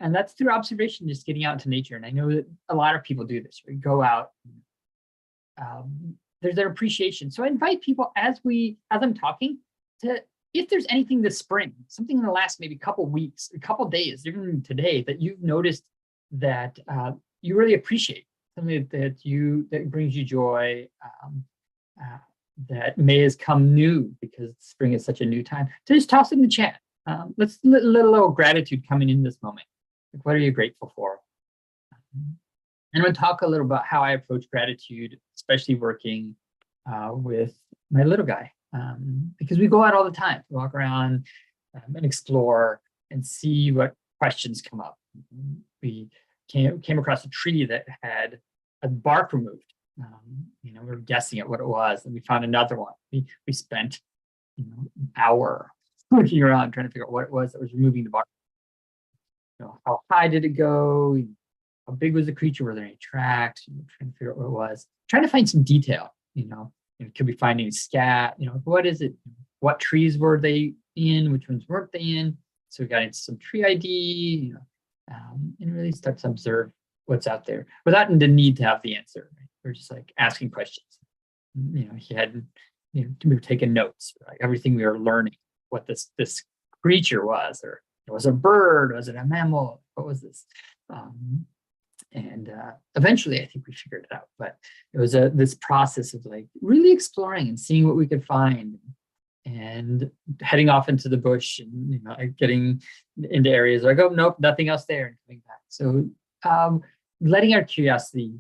S2: And that's through observation, just getting out into nature. And I know that a lot of people do this. We go out, there's their appreciation. So I invite people as I'm talking to, if there's anything this spring, something in the last maybe couple weeks, a couple days, even today, that you've noticed that you really appreciate, something that brings you joy, that may has come new because spring is such a new time, to just toss it in the chat. Let's let a little gratitude coming in this moment. Like, what are you grateful for? And we'll talk a little about how I approach gratitude, especially working with my little guy, because we go out all the time, we walk around and explore and see what questions come up. We came across a tree that had a bark removed. We were guessing at what it was, and we found another one. We spent an hour looking around trying to figure out what it was that was removing the bark. How high did it go? How big was the creature? Were there any tracks? Trying to figure out what it was. Trying to find some detail. Could we find any scat? What is it? What trees were they in? Which ones weren't they in? So we got into some tree ID, and really start to observe what's out there without the need to have the answer. Right? We're just like asking questions. He had, we were taking notes, right? Everything we were learning, what this creature was, or was it a bird? Was it a mammal? What was this? And eventually, I think we figured it out. But it was this process of really exploring and seeing what we could find, and heading off into the bush and, you know, getting into areas like, oh, nope, nothing else there, and coming back. So letting our curiosity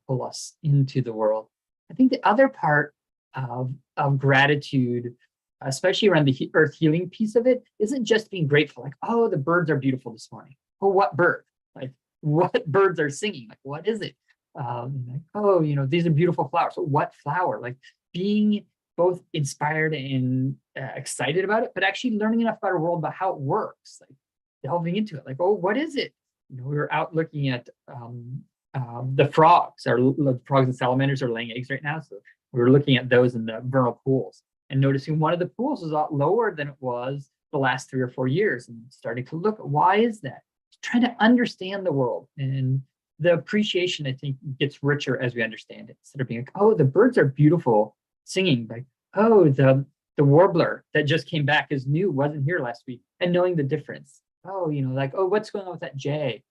S2: pull us into the world. I think the other part of gratitude, especially around the earth healing piece of it, isn't just being grateful, like, oh, the birds are beautiful this morning. Well, what bird? Like, what birds are singing? Like, what is it? Like, oh, you know, these are beautiful flowers. So what flower? Like, being both inspired and excited about it, but actually learning enough about our world, about how it works, like delving into it. Like, oh, what is it? You know, we were out looking at the frogs. The frogs and salamanders are laying eggs right now. So we were looking at those in the vernal pools and noticing one of the pools was a lot lower than it was the last 3 or 4 years, and starting to look at why is that? Trying to understand the world, and the appreciation, I think, gets richer as we understand it. Instead of being like, oh, the birds are beautiful singing, like, oh, the warbler that just came back is new, wasn't here last week, and knowing the difference. Oh, you know, like, oh, what's going on with that jay?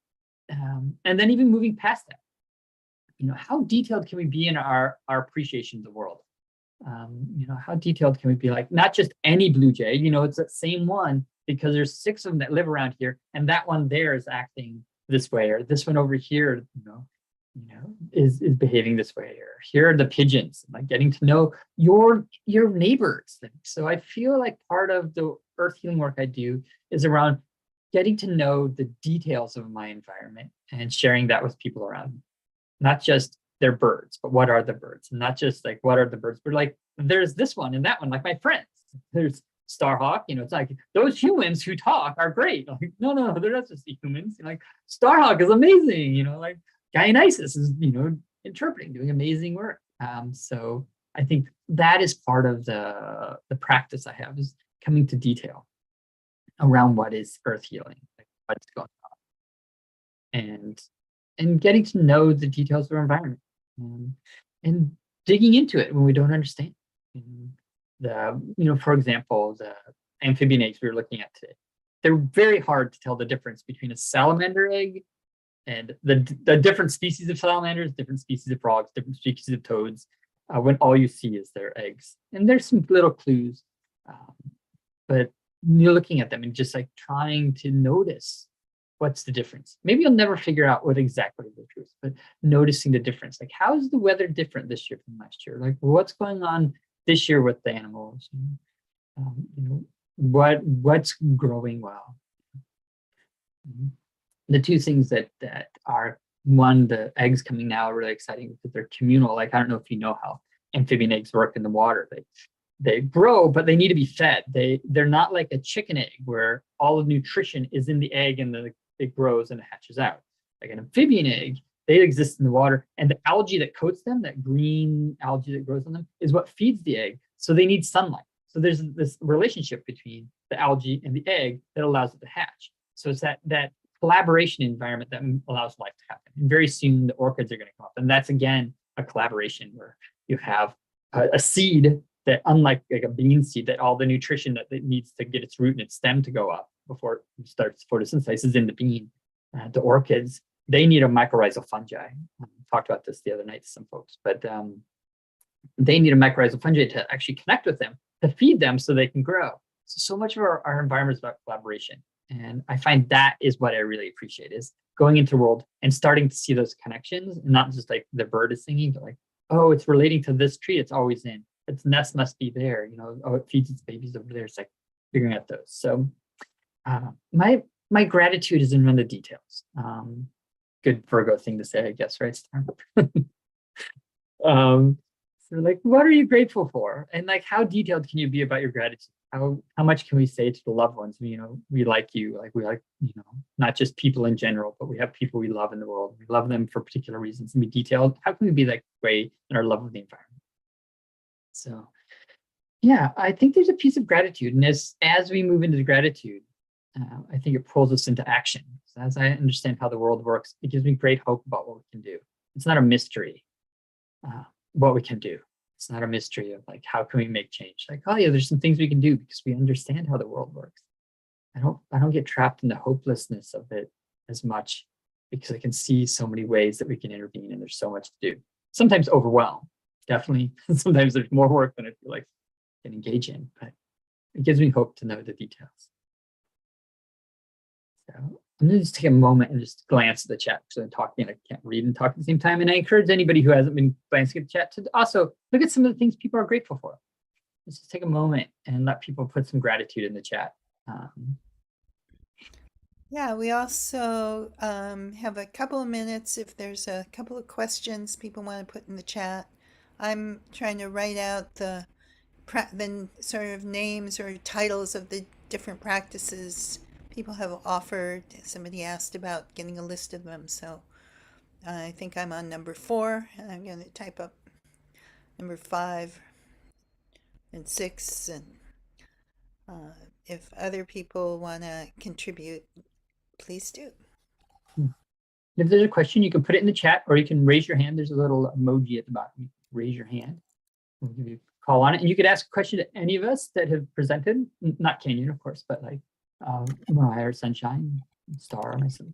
S2: And then even moving past that, you know, how detailed can we be in our appreciation of the world? You know, how detailed can we be? Like, not just any blue jay, you know, it's that same one, because there's 6 of them that live around here, and that one there is acting this way, or this one over here, you know, is behaving this way, or here are the pigeons. Like, getting to know your neighbors. So I feel like part of the earth healing work I do is around getting to know the details of my environment and sharing that with people around me. Not just their birds, but what are the birds? And not just like, what are the birds, but like, there's this one and that one, like my friends. There's Starhawk, you know, it's like, those humans who talk are great. Like, no, they're not just humans. You know, like, Starhawk is amazing, you know, like Dionysus is, you know, interpreting, doing amazing work. So I think that is part of the practice I have, is coming to detail around what is earth healing, like what's going on, and getting to know the details of our environment, and digging into it when we don't understand. For example, the amphibian eggs we were looking at today, they're very hard to tell the difference between a salamander egg and the different species of salamanders, different species of frogs, different species of toads, when all you see is their eggs. And there's some little clues, but you're looking at them and just like trying to notice what's the difference. Maybe you'll never figure out what exactly the truth, but noticing the difference. Like, how is the weather different this year from last year? Like, what's going on this year with the animals? What's growing well? The two things that are, one, the eggs coming now are really exciting because they're communal. Like, I don't know if you know how amphibian eggs work in the water. They grow, but they need to be fed. They're not like a chicken egg where all the nutrition is in the egg and it grows and it hatches out. Like an amphibian egg, they exist in the water, and the algae that coats them, that green algae that grows on them, is what feeds the egg. So they need sunlight. So there's this relationship between the algae and the egg that allows it to hatch. So it's that collaboration environment that allows life to happen. And very soon the orchids are going to come up. And that's, again, a collaboration where you have a seed that, unlike like a bean seed, that all the nutrition that it needs to get its root and its stem to go up before it starts photosynthesis is in the bean. The orchids, they need a mycorrhizal fungi. I talked about this the other night to some folks, but they need a mycorrhizal fungi to actually connect with them, to feed them so they can grow. So much of our environment is about collaboration. And I find that is what I really appreciate, is going into the world and starting to see those connections, and not just like the bird is singing, but like, oh, it's relating to this tree it's always in. Its nest must be there, you know, oh, it feeds its babies over there. It's like figuring out those. So my gratitude is in the details. Good Virgo thing to say, I guess, right, Star? So like, what are you grateful for? And like, how detailed can you be about your gratitude? How much can we say to the loved ones? You know, we like you, like we like, you know, not just people in general, but we have people we love in the world. We love them for particular reasons, and be detailed. How can we be that way in our love of the environment? So yeah, I think there's a piece of gratitude. And as we move into the gratitude, I think it pulls us into action. So as I understand how the world works, it gives me great hope about what we can do. It's not a mystery, what we can do. It's not a mystery of like, how can we make change? Like, oh yeah, there's some things we can do because we understand how the world works. I don't get trapped in the hopelessness of it as much, because I can see so many ways that we can intervene, and there's so much to do. Sometimes overwhelmed, definitely. Sometimes there's more work than I feel like I can engage in, but it gives me hope to know the details. So I'm gonna just take a moment and just glance at the chat because I'm talking, I can't read and talk at the same time. And I encourage anybody who hasn't been glancing at the chat to also look at some of the things people are grateful for. Let's just take a moment and let people put some gratitude in the chat.
S3: Yeah, we also have a couple of minutes if there's a couple of questions people want to put in the chat. I'm trying to write out the sort of names or titles of the different practices people have offered. Somebody asked about getting a list of them, so I think I'm on number 4, and I'm going to type up number 5 and 6, and if other people want to contribute, please do.
S2: If there's a question, you can put it in the chat or you can raise your hand. There's a little emoji at the bottom. Raise your hand. We'll give you a call on it. And you could ask a question to any of us that have presented. Not Canyon, of course, but like Mariah or Sunshine, Star, or myself.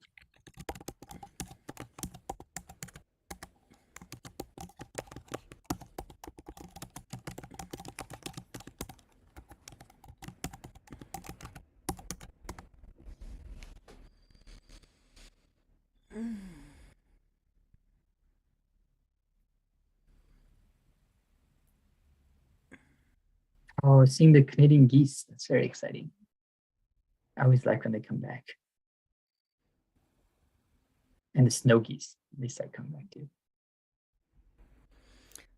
S2: Oh, seeing the Canadian geese. That's very exciting. I always like when they come back. And the snow geese, they start coming back too.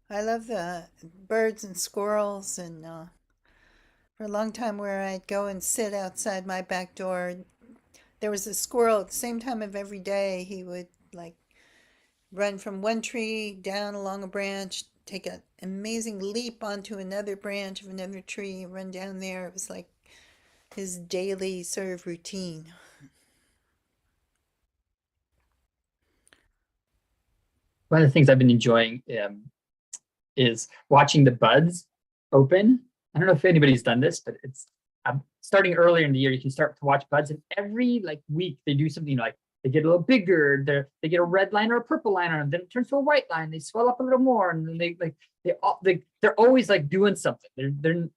S3: I love the birds and squirrels, and for a long time where I'd go and sit outside my back door, there was a squirrel at the same time of every day. He would like run from one tree down along a branch, take an amazing leap onto another branch of another tree, run down there. It was like his daily sort of routine.
S2: One of the things I've been enjoying is watching the buds open. I don't know if anybody's done this, but it's starting earlier in the year. You can start to watch buds, and every like week they do something like they get a little bigger. They get a red line or a purple line on them. Then it turns to a white line. They swell up a little more, and then they're always like doing something.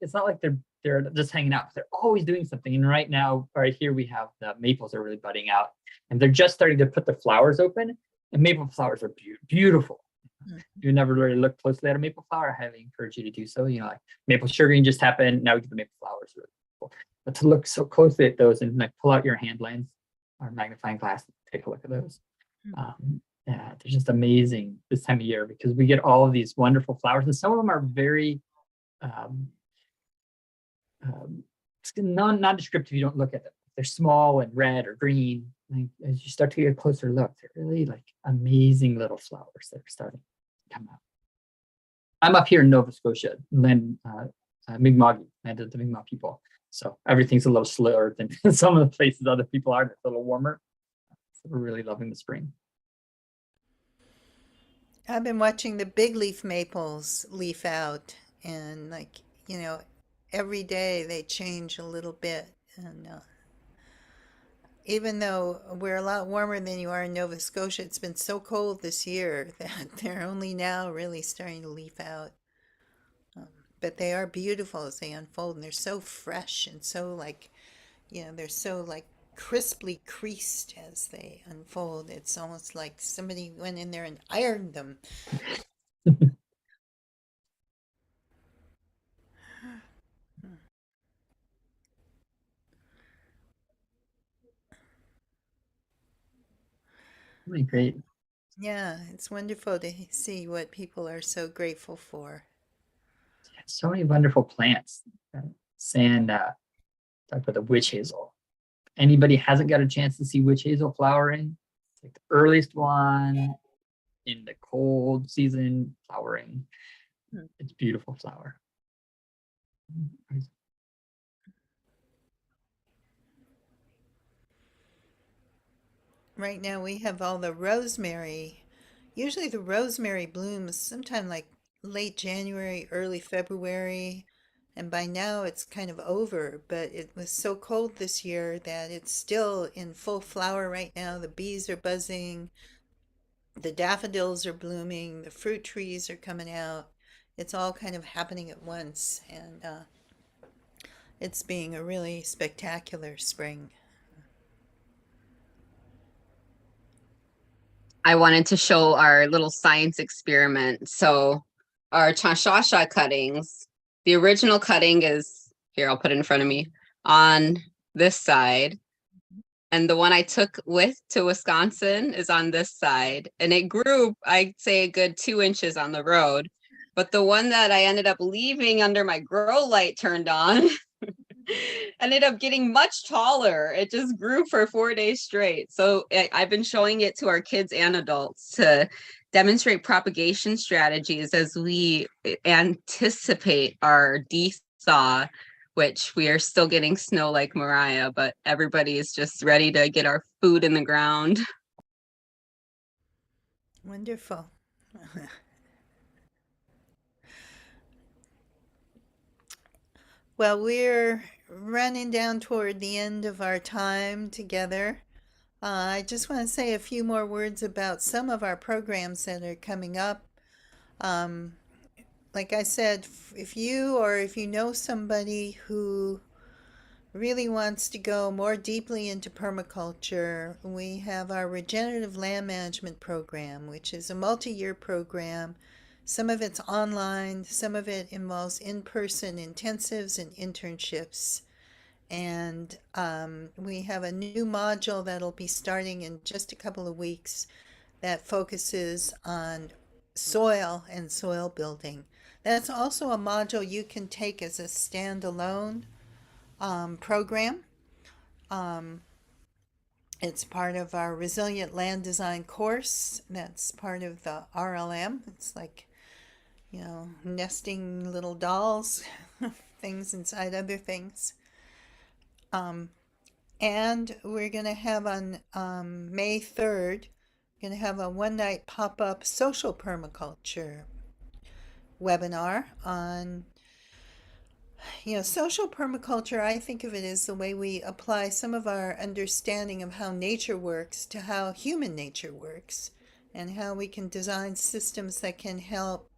S2: It's not like they're just hanging out. They're always doing something. And right now, right here, we have the maples are really budding out, and they're just starting to put the flowers open. And maple flowers are beautiful. If you never really looked closely at a maple flower, I highly encourage you to do so. You know, like maple sugaring just happened. Now we get the maple flowers. Really cool. But to look so closely at those and like pull out your hand lens or magnifying glass, take a look at those. Yeah, they're just amazing this time of year because we get all of these wonderful flowers, and some of them are very non-descriptive. You don't look at them. They're small and red or green. Like, as you start to get a closer look, they're really like amazing little flowers that are starting to come out. I'm up here in Nova Scotia, land Mi'kmaq, land of the Mi'kmaq people. So everything's a little slower than some of the places other people are. It's a little warmer. So we're really loving the spring.
S3: I've been watching the big leaf maples leaf out, and like, you know, every day they change a little bit. And even though we're a lot warmer than you are in Nova Scotia, it's been so cold this year that they're only now really starting to leaf out. But they are beautiful as they unfold, and they're so fresh and so like, you know, they're so like crisply creased as they unfold. It's almost like somebody went in there and ironed them.
S2: Really great.
S3: Yeah, it's wonderful to see what people are so grateful for.
S2: So many wonderful plants. Talk about the witch hazel. Anybody hasn't got a chance to see witch hazel flowering, it's like the earliest one in the cold season flowering. It's a beautiful flower.
S3: Right now we have all the rosemary. Usually the rosemary blooms sometime like late January, early February, and by now it's kind of over, but it was so cold this year that it's still in full flower right now. The bees are buzzing, the daffodils are blooming, the fruit trees are coming out. It's all kind of happening at once, and it's being a really spectacular spring.
S1: I wanted to show our little science experiment. So our chanshasha cuttings, the original cutting is here, I'll put it in front of me on this side. And the one I took with to Wisconsin is on this side. And it grew, I'd say, a good 2 inches on the road. But the one that I ended up leaving under my grow light turned on ended up getting much taller. It just grew for 4 days straight. So I've been showing it to our kids and adults to demonstrate propagation strategies as we anticipate our de-thaw, which we are still getting snow like Mariah, but everybody is just ready to get our food in the ground.
S3: Wonderful. Well, we're running down toward the end of our time together. I just want to say a few more words about some of our programs that are coming up. Um, like I said, if you know somebody who really wants to go more deeply into permaculture, we have our regenerative land management program, which is a multi-year program. Some of it's online, some of it involves in-person intensives and internships. And we have a new module that'll be starting in just a couple of weeks that focuses on soil and soil building. That's also a module you can take as a standalone program. Um, it's part of our resilient land design course. That's part of the RLM. It's like, nesting little dolls, things inside other things. And we're going to have on May 3rd, going to have a one night pop up social permaculture webinar on social permaculture. I think of it as the way we apply some of our understanding of how nature works to how human nature works, and how we can design systems that can help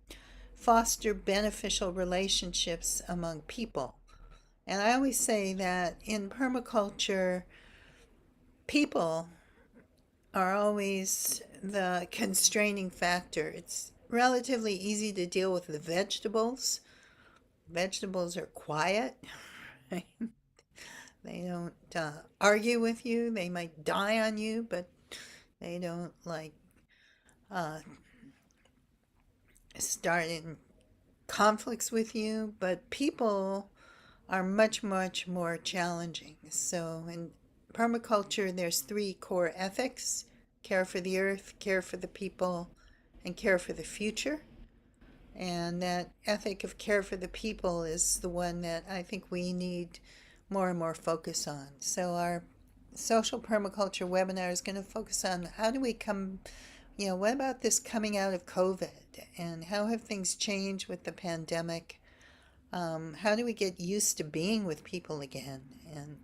S3: foster beneficial relationships among people. And I always say that in permaculture, people are always the constraining factor. It's relatively easy to deal with the vegetables. Vegetables are quiet. They don't argue with you. They might die on you, but they don't uh, start in conflicts with you. But people are much, much more challenging. So in permaculture, there's three core ethics: care for the earth, care for the people, and care for the future. And that ethic of care for the people is the one that I think we need more and more focus on. So our social permaculture webinar is going to focus on how do we what about this coming out of COVID, and how have things changed with the pandemic? How do we get used to being with people again? And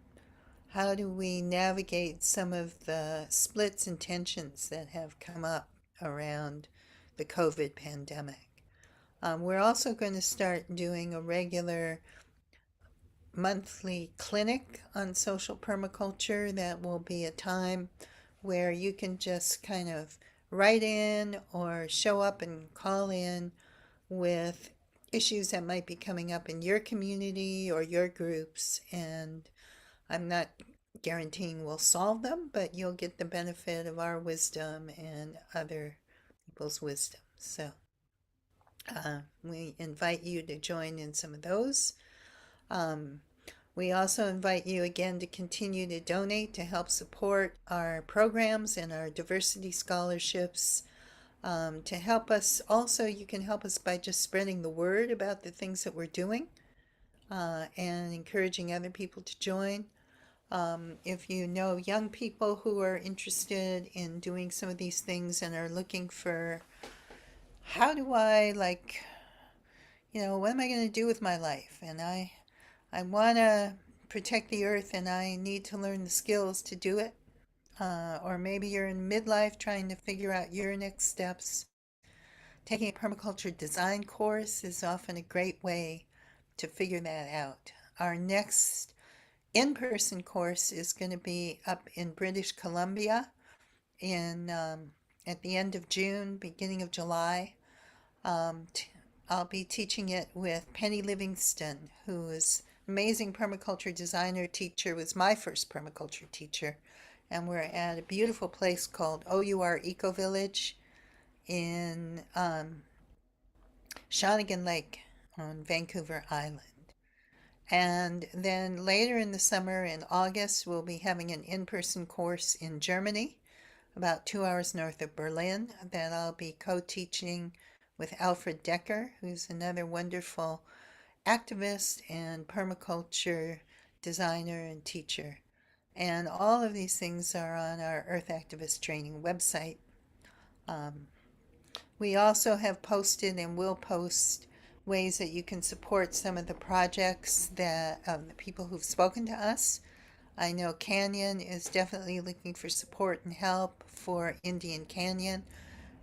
S3: how do we navigate some of the splits and tensions that have come up around the COVID pandemic? We're also going to start doing a regular monthly clinic on social permaculture. That will be a time where you can just kind of write in or show up and call in with issues that might be coming up in your community or your groups. And I'm not guaranteeing we'll solve them, but you'll get the benefit of our wisdom and other people's wisdom. So we invite you to join in some of those. We also invite you again to continue to donate to help support our programs and our diversity scholarships. To help us, also, you can help us by just spreading the word about the things that we're doing and encouraging other people to join. If you know young people who are interested in doing some of these things and are looking for, how do I what am I going to do with my life? And I want to protect the earth and I need to learn the skills to do it. Or maybe you're in midlife trying to figure out your next steps. Taking a permaculture design course is often a great way to figure that out. our next in-person course is going to be up in British Columbia in at the end of June, beginning of July. I'll be teaching it with Penny Livingston, who is an amazing permaculture designer teacher, was my first permaculture teacher. And we're at a beautiful place called OUR Eco Village in Shawnigan Lake on Vancouver Island. And then later in the summer, in August, we'll be having an in-person course in Germany, about 2 hours north of Berlin, that I'll be co-teaching with Alfred Decker, who's another wonderful activist and permaculture designer and teacher. And all of these things are on our Earth Activist Training website. We also have posted and will post ways that you can support some of the projects that the people who've spoken to us. I know Canyon is definitely looking for support and help for Indian Canyon.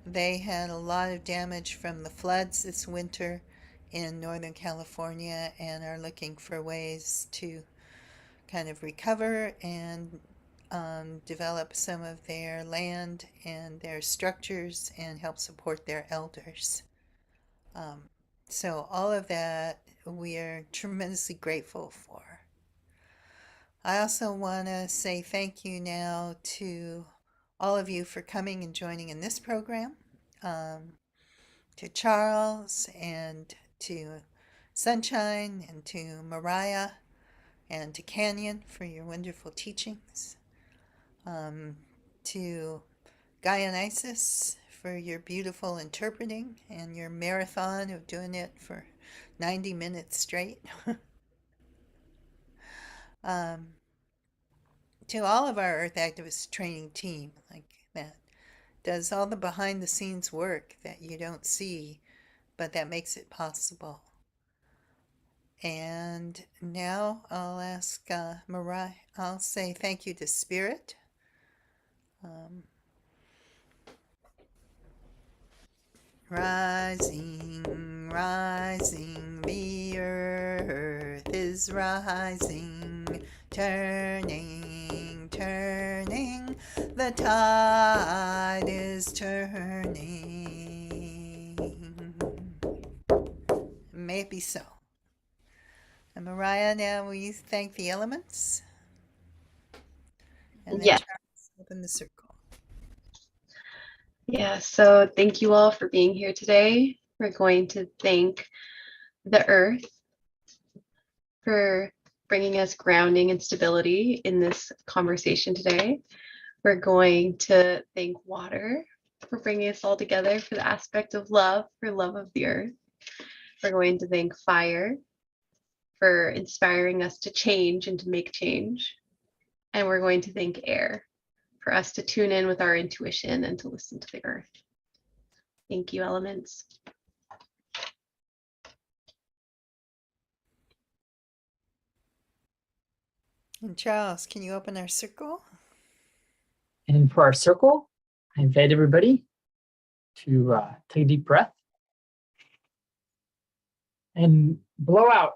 S3: They had a lot of damage from the floods this winter in Northern California and are looking for ways to kind of recover and develop some of their land and their structures and help support their elders. So all of that we are tremendously grateful for. I also want to say thank you now to all of you for coming and joining in this program, to Charles and to Sunshine and to Mariah and to Canyon for your wonderful teachings, to Dionysus for your beautiful interpreting and your marathon of doing it for 90 minutes straight. To all of our Earth Activist training team, like that does all the behind the scenes work that you don't see, but that makes it possible. And now I'll ask Mariah, I'll say thank you to Spirit. Rising, rising, the earth is rising, turning, turning, the tide is turning. May it be so. And Mariah, now will you thank the elements? And then
S4: Yes.
S3: Charles, open the circle.
S4: Yeah, so thank you all for being here today. We're going to thank the earth for bringing us grounding and stability in this conversation today. We're going to thank water for bringing us all together for the aspect of love, for love of the earth. We're going to thank fire for inspiring us to change and to make change. And we're going to thank air for us to tune in with our intuition and to listen to the earth. Thank you, elements.
S3: And Charles, can you open our circle?
S2: And for our circle, I invite everybody to take a deep breath and blow out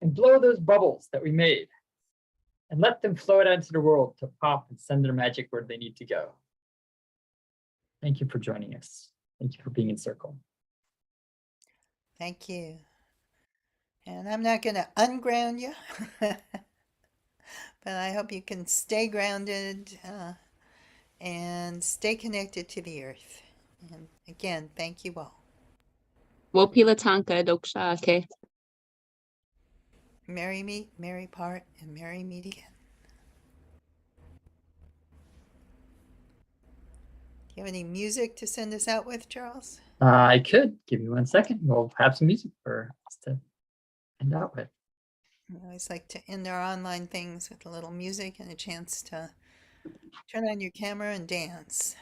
S2: and blow those bubbles that we made and let them float out into the world to pop and send their magic where they need to go. Thank you for joining us. Thank you for being in circle.
S3: Thank you. And I'm not going to unground you, but I hope you can stay grounded and stay connected to the earth. And again, thank you all.
S1: Wopilatanka Doksha.
S3: Merry meet, merry part, and merry meet again. Do you have any music to send us out with, Charles?
S2: I could. Give me 1 second. We'll have some music for us to end out with.
S3: I always like to end our online things with a little music and a chance to turn on your camera and dance.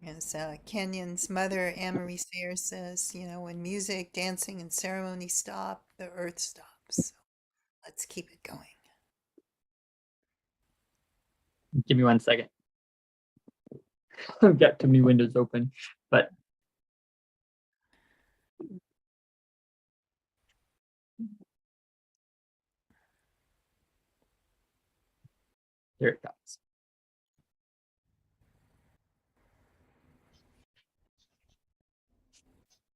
S3: As Kenyon's mother, Anne-Marie Sayre, says, you know, when music, dancing, and ceremony stop, the earth stops. So let's keep it going.
S2: Give me 1 second. I've got too many windows open, but There it goes.